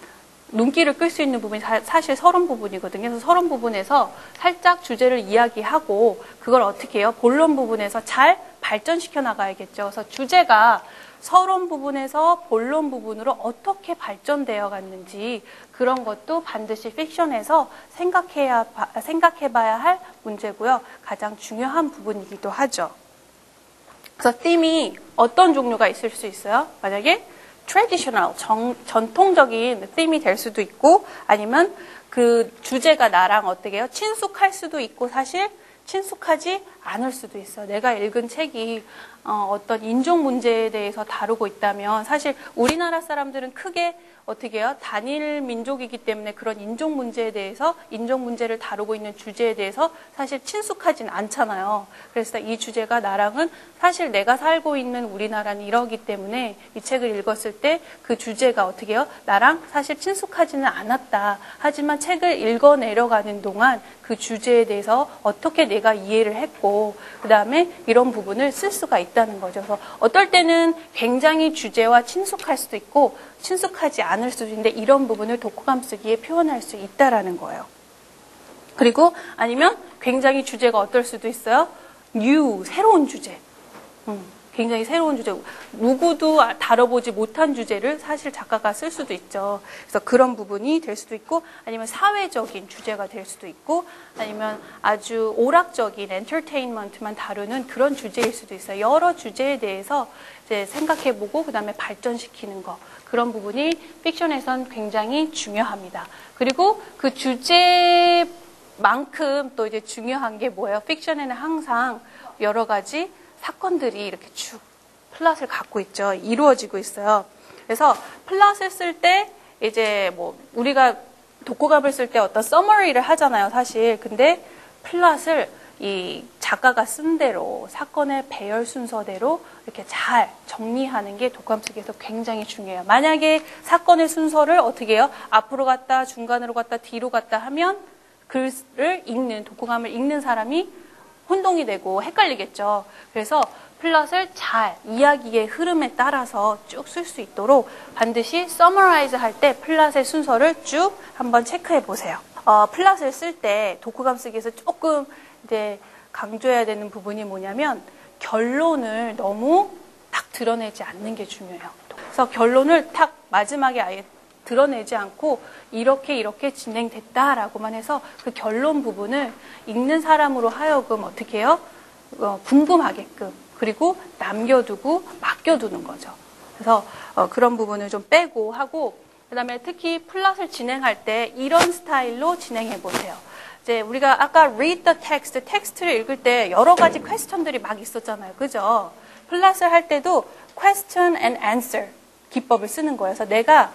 눈길을 끌 수 있는 부분이 사실 서론 부분이거든요. 그래서 서론 부분에서 살짝 주제를 이야기하고 그걸 어떻게 해요? 본론 부분에서 잘 발전시켜 나가야겠죠. 그래서 주제가 서론 부분에서 본론 부분으로 어떻게 발전되어 갔는지 그런 것도 반드시 픽션에서 생각해봐야 할 문제고요. 가장 중요한 부분이기도 하죠. 그래서 theme이 어떤 종류가 있을 수 있어요? 만약에 traditional, 전통적인 theme이 될 수도 있고 아니면 그 주제가 나랑 어떻게 해요? 친숙할 수도 있고 사실 친숙하지 않을 수도 있어요. 내가 읽은 책이 어떤 인종 문제에 대해서 다루고 있다면 사실 우리나라 사람들은 크게 어떻게 해요? 단일 민족이기 때문에 그런 인종 문제에 대해서 인종 문제를 다루고 있는 주제에 대해서 사실 친숙하진 않잖아요. 그래서 이 주제가 나랑은 사실 내가 살고 있는 우리나라는 이러기 때문에 이 책을 읽었을 때 그 주제가 어떻게 해요? 나랑 사실 친숙하지는 않았다. 하지만 책을 읽어 내려가는 동안 그 주제에 대해서 어떻게 내가 이해를 했고 그 다음에 이런 부분을 쓸 수가 있다는 거죠. 그래서 어떨 때는 굉장히 주제와 친숙할 수도 있고 친숙하지 않을 수도 있는데 이런 부분을 독후감 쓰기에 표현할 수 있다라는 거예요. 그리고 아니면 굉장히 주제가 어떨 수도 있어요. new, 새로운 주제. 굉장히 새로운 주제. 누구도 다뤄보지 못한 주제를 사실 작가가 쓸 수도 있죠. 그래서 그런 부분이 될 수도 있고 아니면 사회적인 주제가 될 수도 있고 아니면 아주 오락적인 엔터테인먼트만 다루는 그런 주제일 수도 있어요. 여러 주제에 대해서 이제 생각해보고 그 다음에 발전시키는 거. 그런 부분이 픽션에선 굉장히 중요합니다. 그리고 그 주제만큼 또 이제 중요한 게 뭐예요? 픽션에는 항상 여러 가지 사건들이 이렇게 쭉 플롯을 갖고 있죠. 이루어지고 있어요. 그래서 플롯을 쓸 때 이제 뭐 우리가 독후감을 쓸 때 어떤 서머리를 하잖아요, 사실. 근데 플롯을 이 작가가 쓴 대로 사건의 배열 순서대로 이렇게 잘 정리하는 게 독후감 쓰기에서 굉장히 중요해요. 만약에 사건의 순서를 어떻게 해요? 앞으로 갔다, 중간으로 갔다, 뒤로 갔다 하면 글을 읽는, 독후감을 읽는 사람이 혼동이 되고 헷갈리겠죠. 그래서 플롯을 잘 이야기의 흐름에 따라서 쭉 쓸 수 있도록 반드시 summarize 할 때 플롯의 순서를 쭉 한번 체크해 보세요. 플롯을 쓸 때 독후감 쓰기에서 조금 이제 강조해야 되는 부분이 뭐냐면 결론을 너무 딱 드러내지 않는 게 중요해요. 그래서 결론을 딱 마지막에 아예 드러내지 않고 이렇게 진행됐다라고만 해서 그 결론 부분을 읽는 사람으로 하여금 어떻게 해요? 궁금하게끔 그리고 남겨두고 맡겨두는 거죠. 그래서 그런 부분을 좀 빼고 하고 그다음에 특히 플롯을 진행할 때 이런 스타일로 진행해 보세요. 이제 우리가 아까 read the text, 텍스트를 읽을 때 여러 가지 퀘스천들이 막 있었잖아요. 그죠? 플롯을 할 때도 question and answer 기법을 쓰는 거예요. 그래서 내가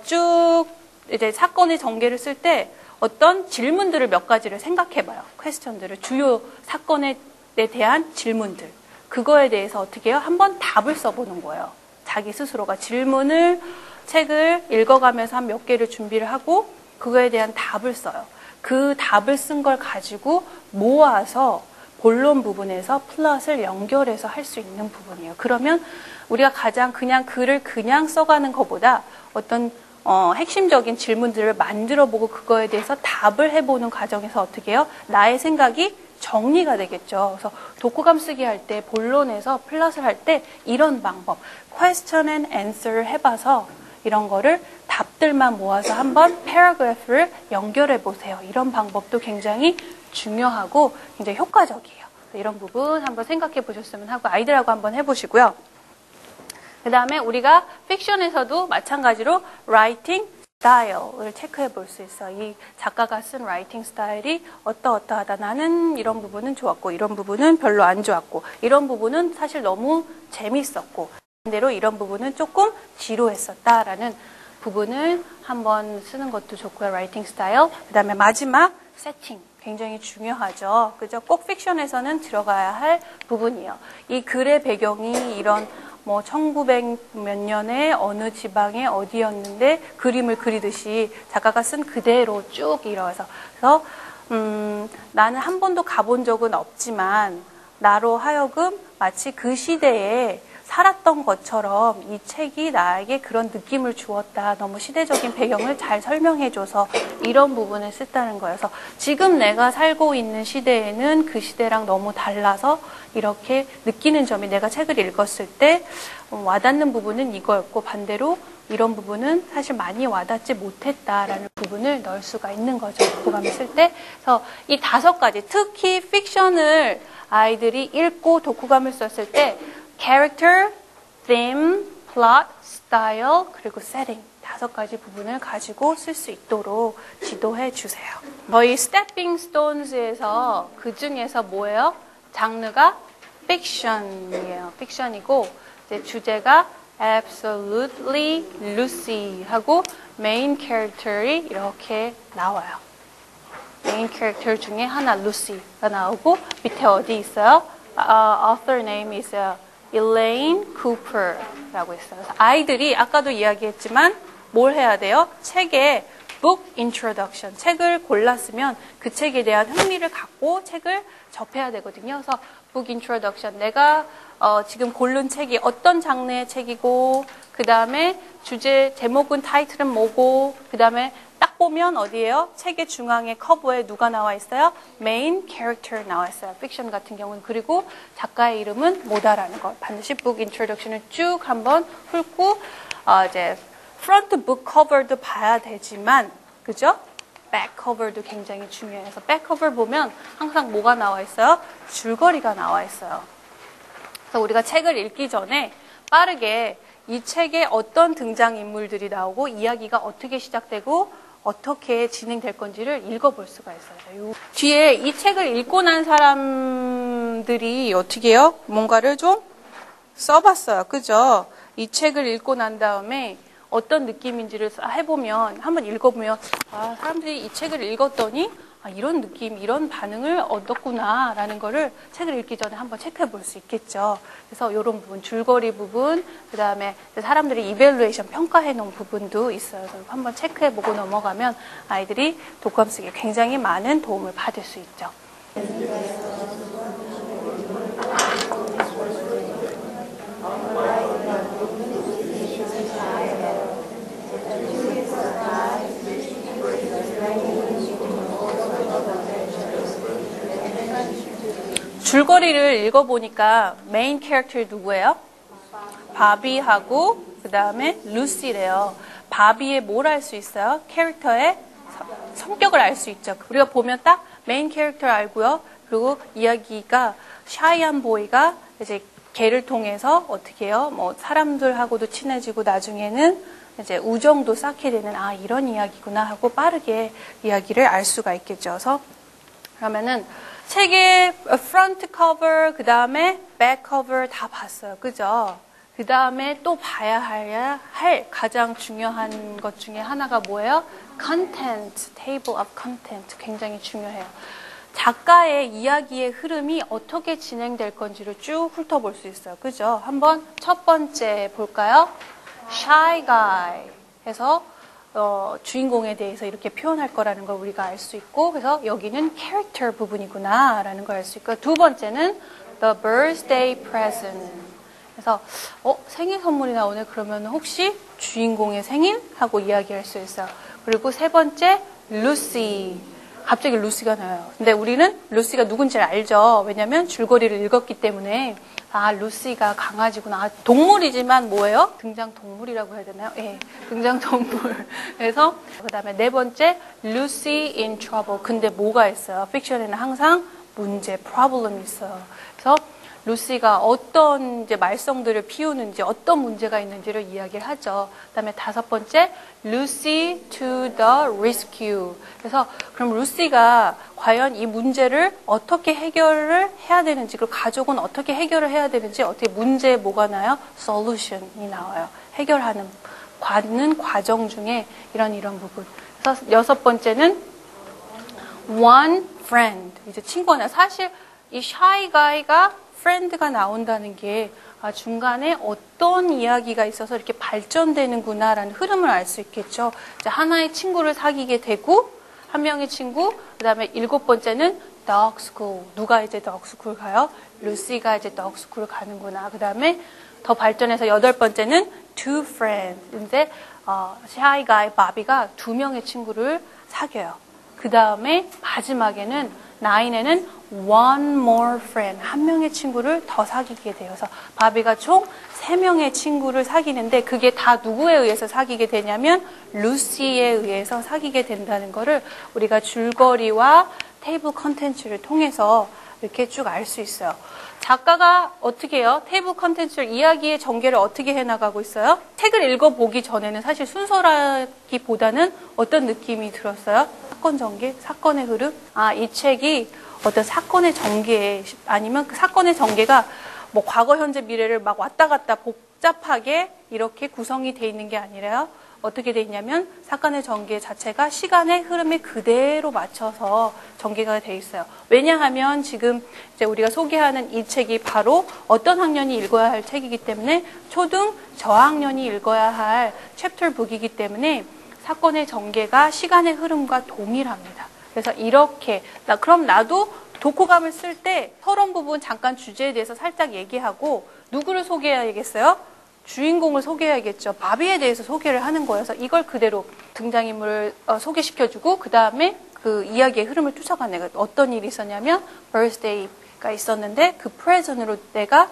쭉 이제 사건의 전개를 쓸 때 어떤 질문들을 몇 가지를 생각해봐요. 퀘스천들을 주요 사건에 대한 질문들. 그거에 대해서 어떻게 해요? 한번 답을 써보는 거예요. 자기 스스로가 책을 읽어가면서 한 몇 개를 준비를 하고 그거에 대한 답을 써요. 그 답을 쓴 걸 가지고 모아서 본론 부분에서 플롯을 연결해서 할 수 있는 부분이에요. 그러면 우리가 가장 그냥 글을 그냥 써가는 것보다 어떤 핵심적인 질문들을 만들어보고 그거에 대해서 답을 해보는 과정에서 어떻게 해요? 나의 생각이 정리가 되겠죠. 그래서 독후감 쓰기 할 때 본론에서 플롯을 할 때 이런 방법, question and answer를 해봐서 이런 거를 답들만 모아서 한번 paragraph를 연결해 보세요. 이런 방법도 굉장히 중요하고 굉장히 효과적이에요. 이런 부분 한번 생각해 보셨으면 하고 아이들하고 한번 해보시고요. 그 다음에 우리가 픽션에서도 마찬가지로 writing 스타일을 체크해 볼 수 있어. 이 작가가 쓴 라이팅 스타일이 어떠어떠하다. 나는 이런 부분은 좋았고 이런 부분은 별로 안 좋았고 이런 부분은 사실 너무 재밌었고 반대로 이런 부분은 조금 지루했었다라는 부분을 한번 쓰는 것도 좋고요. 라이팅 스타일. 그 다음에 마지막 세팅. 굉장히 중요하죠. 그죠? 꼭 픽션에서는 들어가야 할 부분이에요. 이 글의 배경이 이런 1900 몇 년에 어느 지방에 어디였는데 그림을 그리듯이 작가가 쓴 그대로 쭉 이뤄서 그래서 나는 한 번도 가본 적은 없지만 나로 하여금 마치 그 시대에 살았던 것처럼 이 책이 나에게 그런 느낌을 주었다. 너무 시대적인 배경을 잘 설명해줘서 이런 부분을 썼다는 거여서 지금 내가 살고 있는 시대에는 그 시대랑 너무 달라서 이렇게 느끼는 점이 내가 책을 읽었을 때 와닿는 부분은 이거였고 반대로 이런 부분은 사실 많이 와닿지 못했다라는 부분을 넣을 수가 있는 거죠. 독후감을 쓸 때. 그래서 이 5가지, 특히 픽션을 아이들이 읽고 독후감을 썼을 때 character, theme, plot, style, 그리고 setting 5가지 부분을 가지고 쓸 수 있도록 지도해 주세요. 저희 Stepping Stones에서 그 중에서 뭐예요? 장르가 fiction이에요. fiction이고 이제 주제가 absolutely Lucy 하고 main character이 이렇게 나와요. 메인 캐릭터 중에 하나 루시가 나오고 밑에 어디 있어요? author name is Elaine Cooper라고 있어요. 그래서 아이들이 아까도 이야기했지만 뭘 해야 돼요? 책에 book introduction, 책을 골랐으면 그 책에 대한 흥미를 갖고 책을 접해야 되거든요. 그래서 book introduction, 내가 지금 고른 책이 어떤 장르의 책이고 그 다음에 주제, 제목은 타이틀은 뭐고 그 다음에 딱 보면 어디예요? 책의 중앙에 커버에 누가 나와 있어요? 메인 캐릭터 나와 있어요. 픽션 같은 경우는. 그리고 작가의 이름은 뭐다라는 거. 반드시 book introduction을 쭉 한번 훑고 이제 프런트 북 커버도 봐야 되지만 그죠? 백 커버도 굉장히 중요해서 백 커버 보면 항상 뭐가 나와 있어요? 줄거리가 나와 있어요. 그래서 우리가 책을 읽기 전에 빠르게 이 책에 어떤 등장인물들이 나오고 이야기가 어떻게 시작되고 어떻게 진행될 건지를 읽어볼 수가 있어요. 뒤에 이 책을 읽고 난 사람들이 어떻게 해요? 뭔가를 좀 써봤어요. 그죠? 이 책을 읽고 난 다음에 어떤 느낌인지를 해보면 한번 읽어보면 사람들이 이 책을 읽었더니 이런 느낌, 이런 반응을 얻었구나 라는 거를 책을 읽기 전에 한번 체크해 볼 수 있겠죠. 그래서 이런 부분, 줄거리 부분, 그 다음에 사람들이 이밸루에이션 평가해 놓은 부분도 있어요. 그래서 한번 체크해 보고 넘어가면 아이들이 독후감 쓰기에 굉장히 많은 도움을 받을 수 있죠. 줄거리를 읽어보니까 메인 캐릭터 누구예요? 바비하고 그 다음에 루시래요. 바비의 뭘 알 수 있어요? 캐릭터의 성격을 알 수 있죠. 우리가 보면 딱 메인 캐릭터 알고요. 그리고 이야기가 샤이한 보이가 이제 걔를 통해서 어떻게 해요? 사람들하고도 친해지고 나중에는 이제 우정도 쌓게 되는 이런 이야기구나 하고 빠르게 이야기를 알 수가 있겠죠. 그래서 그러면은 책의 프런트 커버, 그 다음에 백 커버 다 봤어요. 그죠? 그 다음에 또 봐야 할 가장 중요한 것 중에 하나가 뭐예요? content, table of content. 굉장히 중요해요. 작가의 이야기의 흐름이 어떻게 진행될 건지를 쭉 훑어볼 수 있어요. 그죠? 한번 첫 번째 볼까요? Shy guy 해서 주인공에 대해서 이렇게 표현할 거라는 걸 우리가 알 수 있고 그래서 여기는 캐릭터 부분이구나 라는 걸 알 수 있고 두 번째는 The birthday present 그래서 생일 선물이 나오네. 그러면 혹시 주인공의 생일? 하고 이야기할 수 있어요. 그리고 세 번째, 루시. 갑자기 루시가 나요. 근데 우리는 루시가 누군지 알죠. 왜냐면 줄거리를 읽었기 때문에 아, 루시가 강아지구나. 아, 동물이지만 뭐예요? 등장동물이라고 해야 되나요? 예, 등장동물. 그래서 그 다음에 네 번째, Lucy in trouble. 근데 뭐가 있어요? 픽션에는 항상 문제, problem이 있어요. 그래서 루시가 어떤 이제 말썽들을 피우는지, 어떤 문제가 있는지를 이야기를 하죠. 그 다음에 다섯 번째, Lucy to the rescue. 그래서 그럼 루시가 과연 이 문제를 어떻게 해결을 해야 되는지, 그리고 가족은 어떻게 해결을 해야 되는지, 어떻게 문제에 뭐가 나요? solution이 나와요. 해결하는 과정 중에 이런 부분. 그래서 여섯 번째는 one friend. 이제 친구나 사실 이 shy guy가 friend가 나온다는 게 중간에 어떤 이야기가 있어서 이렇게 발전되는구나라는 흐름을 알 수 있겠죠. 이제 하나의 친구를 사귀게 되고 한 명의 친구, 그 다음에 일곱 번째는 dog school. 누가 이제 dog school 가요? 루시가 이제 dog school 가는구나. 그 다음에 더 발전해서 여덟 번째는 two friends. 근데 shy guy 바비가 두 명의 친구를 사귀어요. 그 다음에 마지막에는 9에는 one more friend, 한 명의 친구를 더 사귀게 돼요. 그래서 바비가 총 3명의 친구를 사귀는데 그게 다 누구에 의해서 사귀게 되냐면 루시에 의해서 사귀게 된다는 거를 우리가 줄거리와 테이블 컨텐츠를 통해서 이렇게 쭉 알 수 있어요. 작가가 어떻게 해요? 테이블 컨텐츠를 이야기의 전개를 어떻게 해나가고 있어요? 책을 읽어보기 전에는 사실 순서라기보다는 어떤 느낌이 들었어요? 사건 전개, 사건의 흐름. 이 책이 어떤 사건의 전개 아니면 그 사건의 전개가 뭐 과거, 현재, 미래를 막 왔다 갔다 복잡하게 이렇게 구성이 돼 있는 게 아니라요. 어떻게 돼 있냐면 사건의 전개 자체가 시간의 흐름에 그대로 맞춰서 전개가 돼 있어요. 왜냐하면 지금 이제 우리가 소개하는 이 책이 바로 어떤 학년이 읽어야 할 책이기 때문에 초등 저학년이 읽어야 할 챕터 북이기 때문에 사건의 전개가 시간의 흐름과 동일합니다. 그래서 이렇게 그럼 나도 독후감을 쓸 때 서론 부분 잠깐 주제에 대해서 살짝 얘기하고 누구를 소개해야겠어요? 주인공을 소개해야겠죠. 바비에 대해서 소개를 하는 거예요. 그래서 이걸 그대로 등장인물을 소개시켜주고 그 다음에 그 이야기의 흐름을 쫓아가는 어떤 일이 있었냐면 birthday가 있었는데 그 프레젠으로 내가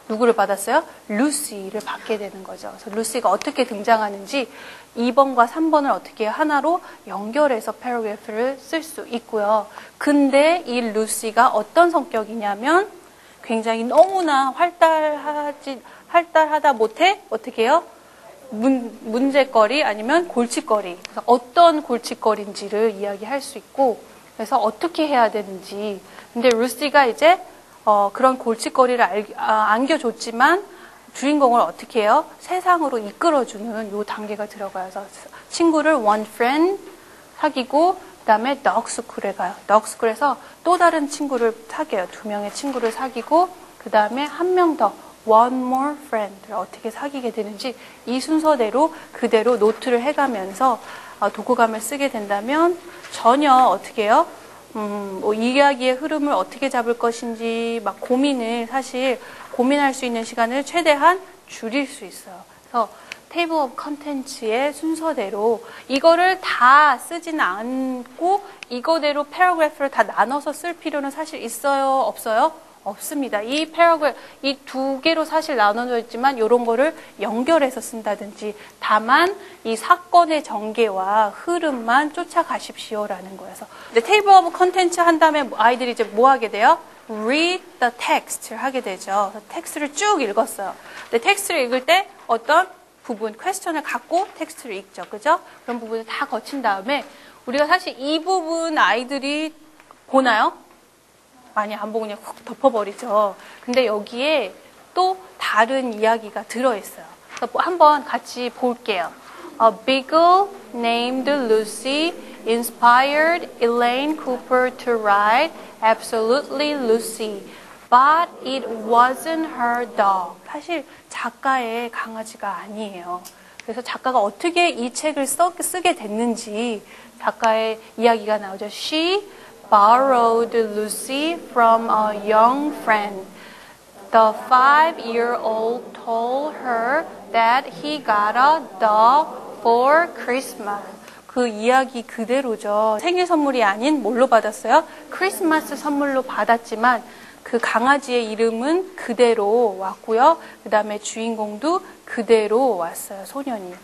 누구를 받았어요? 루시를 받게 되는 거죠. 그래서 루시가 어떻게 등장하는지 2번과 3번을 어떻게 하나로 연결해서 패러그래프를 쓸 수 있고요. 근데 이 루시가 어떤 성격이냐면 굉장히 너무나 활달하다 못해 어떻게 해요? 문제거리 아니면 골칫거리. 그래서 어떤 골칫거리인지를 이야기할 수 있고 그래서 어떻게 해야 되는지. 근데 루시가 이제 그런 골칫거리를 안겨줬지만 주인공을 어떻게 해요? 세상으로 이끌어주는 요 단계가 들어가요. 그래서 친구를 one friend 사귀고 그다음에 dog school에 가요. dog school에서 또 다른 친구를 사귀어요. 2명의 친구를 사귀고 그다음에 한 명 더 one more friend를 어떻게 사귀게 되는지 이 순서대로 그대로 노트를 해가면서 독후감을 쓰게 된다면 전혀 어떻게 해요? 뭐 이야기의 흐름을 어떻게 잡을 것인지 막 사실 고민할 수 있는 시간을 최대한 줄일 수 있어요. 그래서 테이블 오브 컨텐츠의 순서대로 이거를 다 쓰지는 않고 이거대로 패러그래프를 다 나눠서 쓸 필요는 사실 있어요? 없어요? 없습니다. 이 패러그래프, 이 두 개로 사실 나눠져 있지만 이런 거를 연결해서 쓴다든지 다만 이 사건의 전개와 흐름만 쫓아가십시오라는 거여서 이제 테이블 오브 컨텐츠 한 다음에 아이들이 이제 뭐 하게 돼요? read the text를 하게 되죠. 그래서 텍스트를 쭉 읽었어요. 근데 텍스트를 읽을 때 어떤 부분, 퀘스천을 갖고 텍스트를 읽죠. 그죠? 그런 부분을 다 거친 다음에 우리가 사실 이 부분 아이들이 보나요? 많이 안 보고 그냥 훅 덮어버리죠. 근데 여기에 또 다른 이야기가 들어있어요. 그래서 한번 같이 볼게요. A beagle named Lucy inspired Elaine Cooper to write Absolutely Lucy, but it wasn't her dog. 사실 작가의 강아지가 아니에요. 그래서 작가가 어떻게 이 책을 쓰게 됐는지 작가의 이야기가 나오죠. She borrowed Lucy from a young friend. The 5-year-old told her that he got a dog for Christmas. 그 이야기 그대로죠. 생일 선물이 아닌 뭘로 받았어요? 크리스마스 선물로 받았지만 그 강아지의 이름은 그대로 왔고요. 그 다음에 주인공도 그대로 왔어요. 소년이.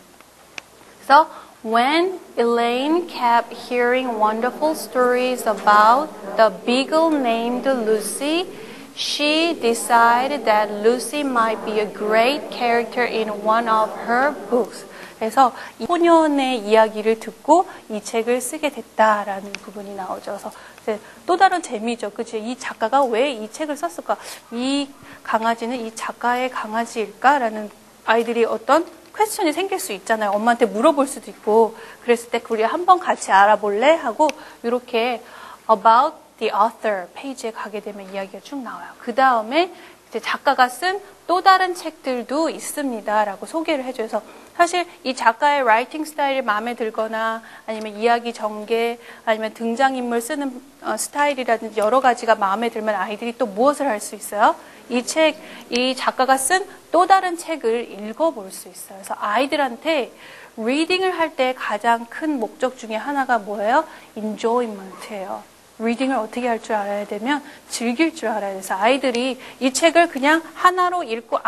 그래서 when Elaine kept hearing wonderful stories about the beagle named Lucy, she decided that Lucy might be a great character in one of her books. 그래서 이 소년의 이야기를 듣고 이 책을 쓰게 됐다라는 부분이 나오죠. 그래서 또 다른 재미죠. 그치? 이 작가가 왜 이 책을 썼을까? 이 강아지는 이 작가의 강아지일까라는 아이들이 어떤 퀘스천이 생길 수 있잖아요. 엄마한테 물어볼 수도 있고 그랬을 때 우리 한번 같이 알아볼래? 하고 이렇게 about the author 페이지에 가게 되면 이야기가 쭉 나와요. 그 다음에 이제 작가가 쓴 또 다른 책들도 있습니다라고 소개를 해줘서 사실 이 작가의 라이팅 스타일이 마음에 들거나 아니면 이야기 전개 아니면 등장인물 쓰는 스타일이라든지 여러 가지가 마음에 들면 아이들이 또 무엇을 할 수 있어요? 이 작가가 쓴 또 다른 책을 읽어볼 수 있어요. 그래서 아이들한테 리딩을 할 때 가장 큰 목적 중에 하나가 뭐예요? enjoyment예요. 리딩을 어떻게 할 줄 알아야 되면 즐길 줄 알아야 돼서 아이들이 이 책을 그냥 하나로 읽고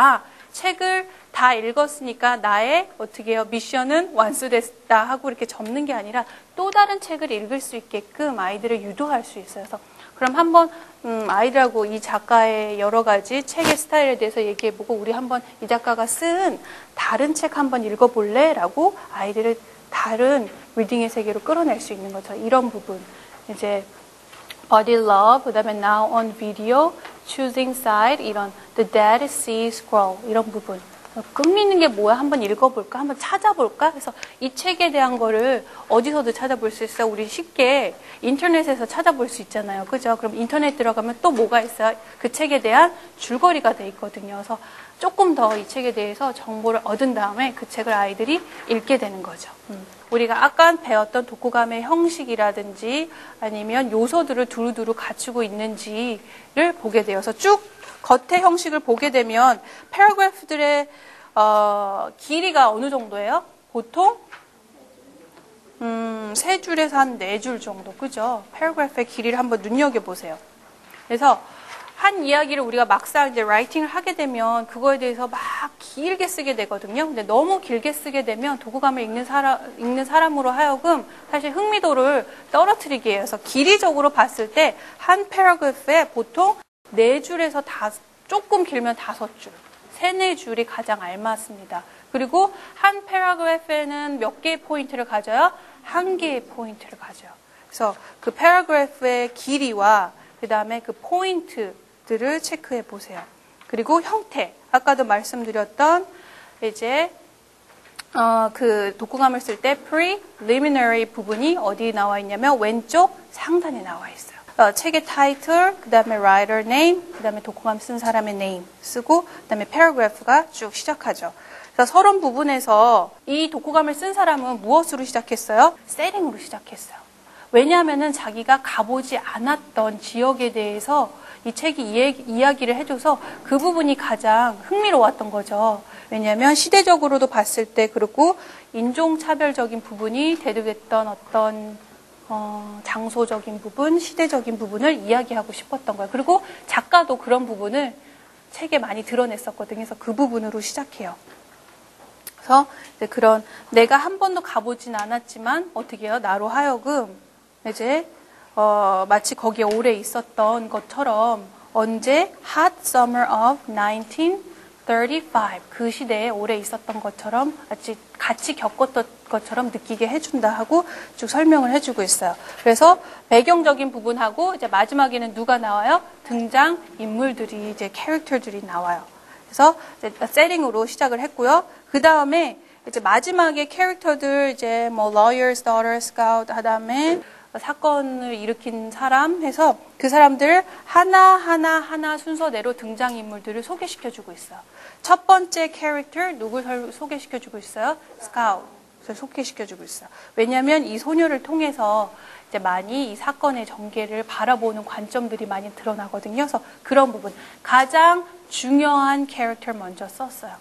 책을 다 읽었으니까 나의 어떻게 해요? 미션은 완수됐다 하고 이렇게 접는 게 아니라 또 다른 책을 읽을 수 있게끔 아이들을 유도할 수 있어요. 그래서 그럼 한번 아이들하고 이 작가의 여러 가지 책의 스타일에 대해서 얘기해보고 우리 한번 이 작가가 쓴 다른 책 한번 읽어볼래? 라고 아이들을 다른 리딩의 세계로 끌어낼 수 있는 거죠. 이런 부분 이제 Body Love, 그 다음에 Now on Video, Choosing Side, 이런 The Dead Sea Scroll 이런 부분 끌리는 게 뭐야? 한번 읽어볼까? 한번 찾아볼까? 그래서 이 책에 대한 거를 어디서도 찾아볼 수 있어요. 우리 쉽게 인터넷에서 찾아볼 수 있잖아요. 그죠? 그럼 인터넷 들어가면 또 뭐가 있어요? 그 책에 대한 줄거리가 돼 있거든요. 그래서 조금 더 이 책에 대해서 정보를 얻은 다음에 그 책을 아이들이 읽게 되는 거죠. 우리가 아까 배웠던 독후감의 형식이라든지 아니면 요소들을 두루두루 갖추고 있는지를 보게 되어서 쭉 겉의 형식을 보게 되면 패러그래프들의 길이가 어느 정도예요? 보통 3줄에서 한 4줄 정도, 그죠? 패러그래프의 길이를 한번 눈여겨보세요. 그래서 한 이야기를 우리가 막상 이제 라이팅을 하게 되면 그거에 대해서 막 길게 쓰게 되거든요. 근데 너무 길게 쓰게 되면 독후감을 읽는 사람으로 하여금 사실 흥미도를 떨어뜨리게 해요. 그래서 길이적으로 봤을 때 한 패러그래프에 보통 4줄에서 조금 길면 5줄, 3, 4줄이 가장 알맞습니다. 그리고 한 패러그래프에는 몇 개의 포인트를 가져요? 1개의 포인트를 가져요. 그래서 그 패러그래프의 길이와 그 다음에 그 포인트들을 체크해 보세요. 그리고 형태, 아까도 말씀드렸던 이제 그 독후감을 쓸 때 preliminary 부분이 어디 나와 있냐면 왼쪽 상단에 나와 있어요. 책의 타이틀, 그 다음에 writer name, 그 다음에 독후감 쓴 사람의 name 쓰고 그 다음에 paragraph가 쭉 시작하죠. 그래서 서론 부분에서 이 독후감을 쓴 사람은 무엇으로 시작했어요? setting으로 시작했어요. 왜냐하면은 자기가 가보지 않았던 지역에 대해서 이 책이 이야기를 해줘서 그 부분이 가장 흥미로웠던 거죠. 왜냐하면 시대적으로도 봤을 때 그리고 인종차별적인 부분이 대두됐던 어떤 장소적인 부분, 시대적인 부분을 이야기하고 싶었던 거예요. 그리고 작가도 그런 부분을 책에 많이 드러냈었거든요. 그래서 그 부분으로 시작해요. 그래서 그런 내가 한 번도 가보진 않았지만 어떻게 해요? 나로 하여금 이제 마치 거기에 오래 있었던 것처럼 언제 Hot Summer of 1935 그 시대에 오래 있었던 것처럼 같이 겪었던 것처럼 느끼게 해준다 하고 쭉 설명을 해주고 있어요. 그래서 배경적인 부분하고 이제 마지막에는 누가 나와요? 등장 인물들이 이제 캐릭터들이 나와요. 그래서 이제 세팅으로 시작을 했고요. 그 다음에 이제 마지막에 캐릭터들 이제 뭐 lawyer's daughter, scout 하다음에 사건을 일으킨 사람 해서 그 사람들 하나 순서대로 등장인물들을 소개시켜주고 있어요. 첫 번째 캐릭터 누굴 소개시켜주고 있어요? 스카웃을 소개시켜주고 있어요. 왜냐하면 이 소녀를 통해서 이제 많이 이 사건의 전개를 바라보는 관점들이 많이 드러나거든요. 그래서 그런 부분 가장 중요한 캐릭터 먼저 썼어요.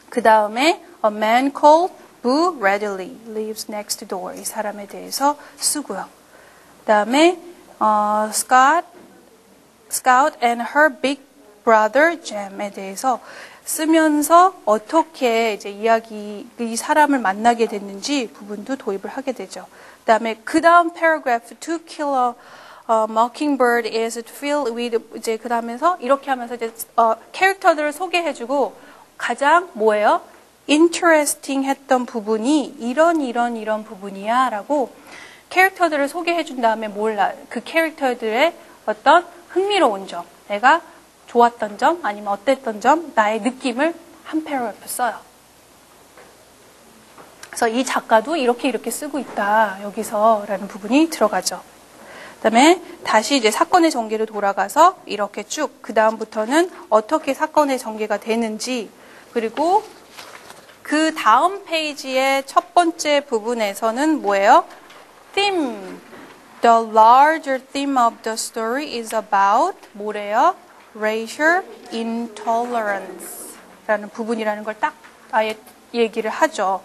그 다음에 a man called Boo Radley lives next door. 이 사람에 대해서 쓰고요. 그 다음에 Scout and her big brother Jam에 대해서 쓰면서 어떻게 이제 이 사람을 만나게 됐는지 부분도 도입을 하게 되죠. 그다음에 그 다음 paragraph to kill a mockingbird is filled with 이제 그 다음에서 이렇게 하면서 이제 캐릭터들을 소개해주고 가장 뭐예요? interesting 했던 부분이 이런 부분이야라고 캐릭터들을 소개해준 다음에 그 캐릭터들의 어떤 흥미로운 점, 내가 좋았던 점, 아니면 어땠던 점, 나의 느낌을 한 패러그래프 써요. 그래서 이 작가도 이렇게 쓰고 있다, 여기서라는 부분이 들어가죠. 그 다음에 다시 이제 사건의 전개로 돌아가서 이렇게 쭉, 그 다음부터는 어떻게 사건의 전개가 되는지, 그리고 그 다음 페이지의 첫 번째 부분에서는 뭐예요? theme. The larger theme of the story is about 뭐래요? racial intolerance 라는 부분이라는 걸 딱 아예 얘기를 하죠.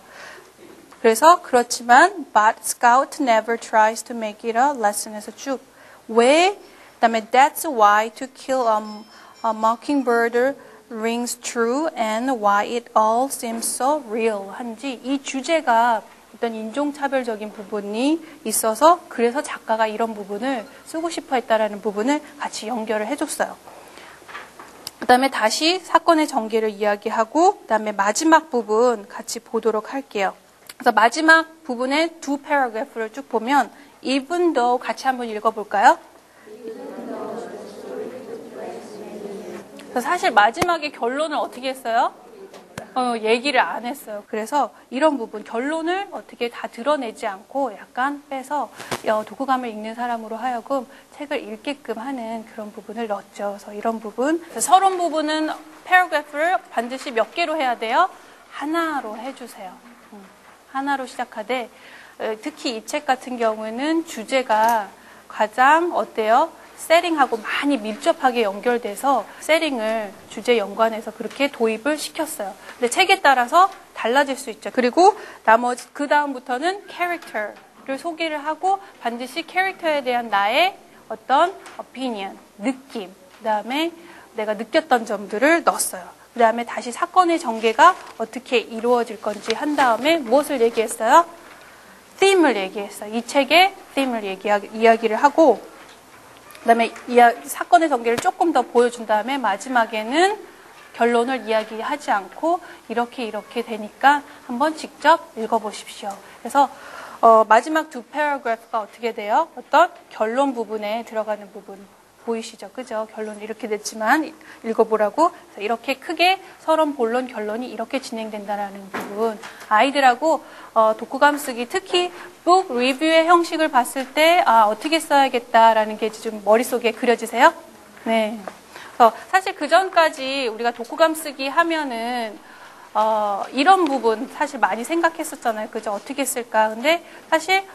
그래서 그렇지만 but Scout never tries to make it a lesson에서 쭉 왜? 그다음에 that's why to kill a mockingbird rings true and why it all seems so real 한지 이 주제가 어떤 인종차별적인 부분이 있어서 그래서 작가가 이런 부분을 쓰고 싶어 했다라는 부분을 같이 연결을 해줬어요. 그 다음에 다시 사건의 전개를 이야기하고 그 다음에 마지막 부분 같이 보도록 할게요. 그래서 마지막 부분의 두 패러그래프를 쭉 보면 even though 같이 한번 읽어볼까요? 그래서 사실 마지막에 결론을 어떻게 했어요? 얘기를 안 했어요. 그래서 이런 부분, 결론을 어떻게 다 드러내지 않고 약간 빼서 독후감을 읽는 사람으로 하여금 책을 읽게끔 하는 그런 부분을 넣었죠. 그래서 이런 부분, 서론 부분은 패러그래프를 반드시 몇 개로 해야 돼요? 하나로 해주세요. 하나로 시작하되 특히 이 책 같은 경우에는 주제가 가장 어때요? 세링하고 많이 밀접하게 연결돼서 세링을 주제 연관해서 그렇게 도입을 시켰어요. 근데 책에 따라서 달라질 수 있죠. 그리고 나머지 그 다음부터는 캐릭터를 소개를 하고 반드시 캐릭터에 대한 나의 어떤 opinion, 느낌, 그 다음에 내가 느꼈던 점들을 넣었어요. 그 다음에 다시 사건의 전개가 어떻게 이루어질 건지 한 다음에 무엇을 얘기했어요? theme을 얘기했어요. 이 책의 theme을 이야기를 하고 그 다음에 사건의 전개를 조금 더 보여준 다음에 마지막에는 결론을 이야기하지 않고 이렇게 되니까 한번 직접 읽어보십시오. 그래서 마지막 두 패러그래프가 어떻게 돼요? 어떤 결론 부분에 들어가는 부분 보이시죠? 그죠? 결론은 이렇게 됐지만 읽어보라고. 그래서 이렇게 크게 서론, 본론, 결론이 이렇게 진행된다는 부분. 아이들하고 독후감 쓰기, 특히 북 리뷰의 형식을 봤을 때 어떻게 써야겠다라는 게 좀 머릿속에 그려지세요? 네. 그래서 사실 그 전까지 우리가 독후감 쓰기 하면은 이런 부분 사실 많이 생각했었잖아요. 그죠? 어떻게 쓸까? 근데 사실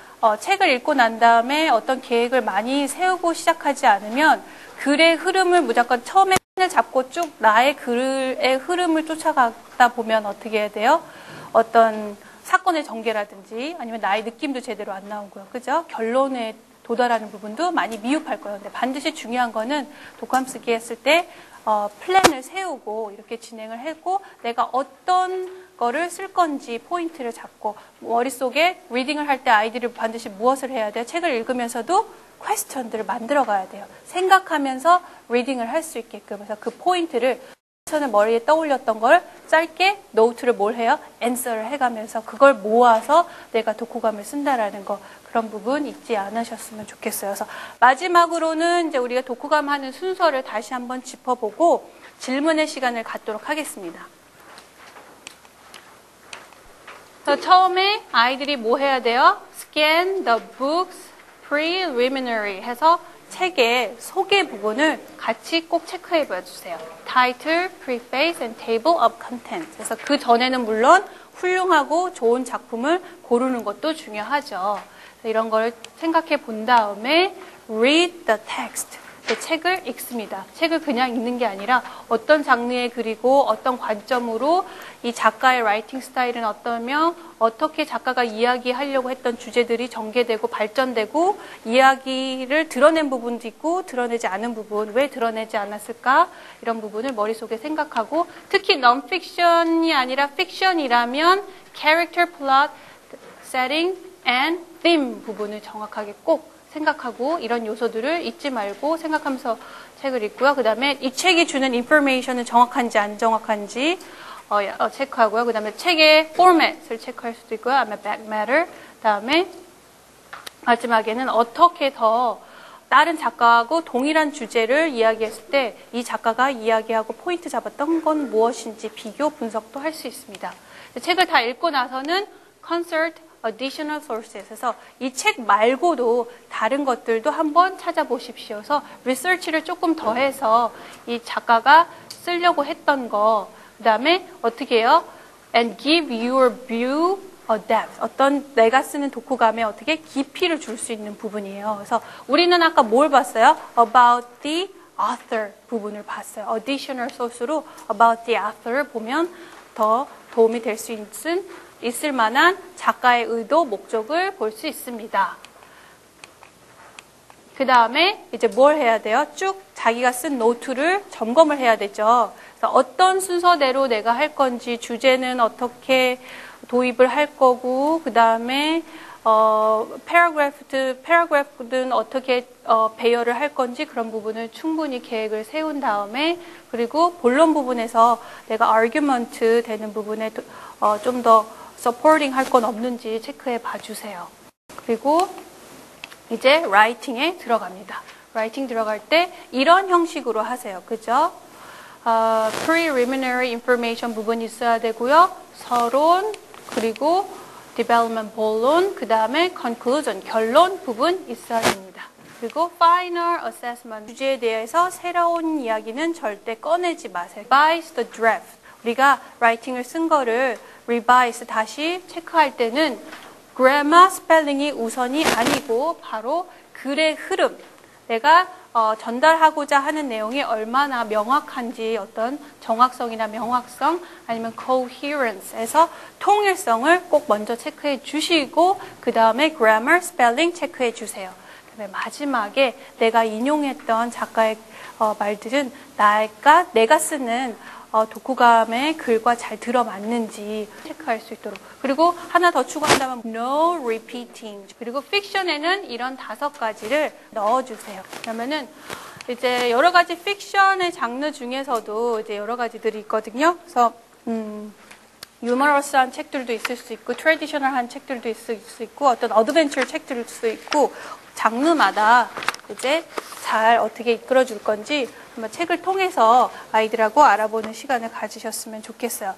책을 읽고 난 다음에 어떤 계획을 많이 세우고 시작하지 않으면 글의 흐름을 무조건 처음에 펜을 잡고 쭉 나의 글의 흐름을 쫓아가다 보면 어떻게 해야 돼요? 어떤 사건의 전개라든지 아니면 나의 느낌도 제대로 안 나오고요. 그죠? 결론에 도달하는 부분도 많이 미흡할 거예요. 근데 반드시 중요한 거는 독후감 쓰기 했을 때 플랜을 세우고 이렇게 진행을 했고 내가 어떤 거를 쓸 건지 포인트를 잡고 머릿속에 리딩을 할 때 아이들이 반드시 무엇을 해야 돼요? 책을 읽으면서도 퀘스천들을 만들어 가야 돼요. 생각하면서 리딩을 할 수 있게끔. 그래서 그 포인트를 퀘스천을 머리에 떠올렸던 걸 짧게 노트를 뭘 해요? 앤서를 해가면서 그걸 모아서 내가 독후감을 쓴다라는 거 그런 부분 잊지 않으셨으면 좋겠어요. 그래서 마지막으로는 이제 우리가 독후감 하는 순서를 다시 한번 짚어보고 질문의 시간을 갖도록 하겠습니다. 그래서 처음에 아이들이 뭐 해야 돼요? Scan the books preliminary 해서 책의 소개 부분을 같이 꼭 체크해 봐주세요. Title, Preface, and Table of Contents. 그래서 그 전에는 물론 훌륭하고 좋은 작품을 고르는 것도 중요하죠. 이런 걸 생각해 본 다음에 read the text. 책을 읽습니다. 책을 그냥 읽는 게 아니라 어떤 장르의 글이고 어떤 관점으로 이 작가의 라이팅 스타일은 어떠며 어떻게 작가가 이야기하려고 했던 주제들이 전개되고 발전되고 이야기를 드러낸 부분도 있고 드러내지 않은 부분, 왜 드러내지 않았을까? 이런 부분을 머릿속에 생각하고 특히 non-fiction이 아니라 fiction이라면 character, plot, setting, and theme 부분을 정확하게 꼭 생각하고 이런 요소들을 잊지 말고 생각하면서 책을 읽고요. 그 다음에 이 책이 주는 인포메이션은 정확한지 안 정확한지 체크하고요. 그 다음에 책의 포맷을 체크할 수도 있고요. 아니면 back matter. 그 다음에 마지막에는 어떻게 더 다른 작가하고 동일한 주제를 이야기했을 때 이 작가가 이야기하고 포인트 잡았던 건 무엇인지 비교 분석도 할 수 있습니다. 책을 다 읽고 나서는 consult additional sources에서 이 책 말고도 다른 것들도 한번 찾아보십시오. 그래서 리서치를 조금 더 해서 이 작가가 쓰려고 했던 거, 그 다음에 어떻게 해요? And give your view a depth. 어떤 내가 쓰는 독후감에 어떻게 깊이를 줄 수 있는 부분이에요. 그래서 우리는 아까 뭘 봤어요? About the author 부분을 봤어요. Additional source로 about the author 보면 더 도움이 될 수 있을 만한 작가의 의도, 목적을 볼 수 있습니다. 그 다음에 이제 뭘 해야 돼요? 쭉 자기가 쓴 노트를 점검을 해야 되죠. 그래서 어떤 순서대로 내가 할 건지, 주제는 어떻게 도입을 할 거고, 그 다음에 패러그래프든 어떻게 배열을 할 건지 그런 부분을 충분히 계획을 세운 다음에 그리고 본론 부분에서 내가 아규먼트 되는 부분에 좀 더 서포팅 할 건 없는지 체크해 봐주세요. 그리고 이제 라이팅에 들어갑니다. 라이팅 들어갈 때 이런 형식으로 하세요. 그죠? preliminary information 부분이 있어야 되고요. 서론, 그리고 development 본론, 그 다음에 conclusion, 결론 부분 있어야 됩니다. 그리고 final assessment, 주제에 대해서 새로운 이야기는 절대 꺼내지 마세요. revise the draft. 우리가 라이팅을 쓴 거를 revise, 다시 체크할 때는 grammar, spelling이 우선이 아니고 바로 글의 흐름, 내가 전달하고자 하는 내용이 얼마나 명확한지 어떤 정확성이나 명확성 아니면 coherence에서 통일성을 꼭 먼저 체크해 주시고 그 다음에 grammar, spelling 체크해 주세요. 그다음에 마지막에 내가 인용했던 작가의 말들은 내가 쓰는 독후감의 글과 잘 들어맞는지 체크할 수 있도록. 그리고 하나 더 추가한다면 no repeating. 그리고 픽션에는 이런 5가지를 넣어주세요. 그러면은 이제 여러 가지 픽션의 장르 중에서도 이제 여러 가지들이 있거든요. 그래서 유머러스한 책들도 있을 수 있고 트래디셔널한 책들도 있을 수 있고 어떤 어드벤처 책들도 있고 장르마다 이제 잘 어떻게 이끌어 줄 건지 한번 책을 통해서 아이들하고 알아보는 시간을 가지셨으면 좋겠어요.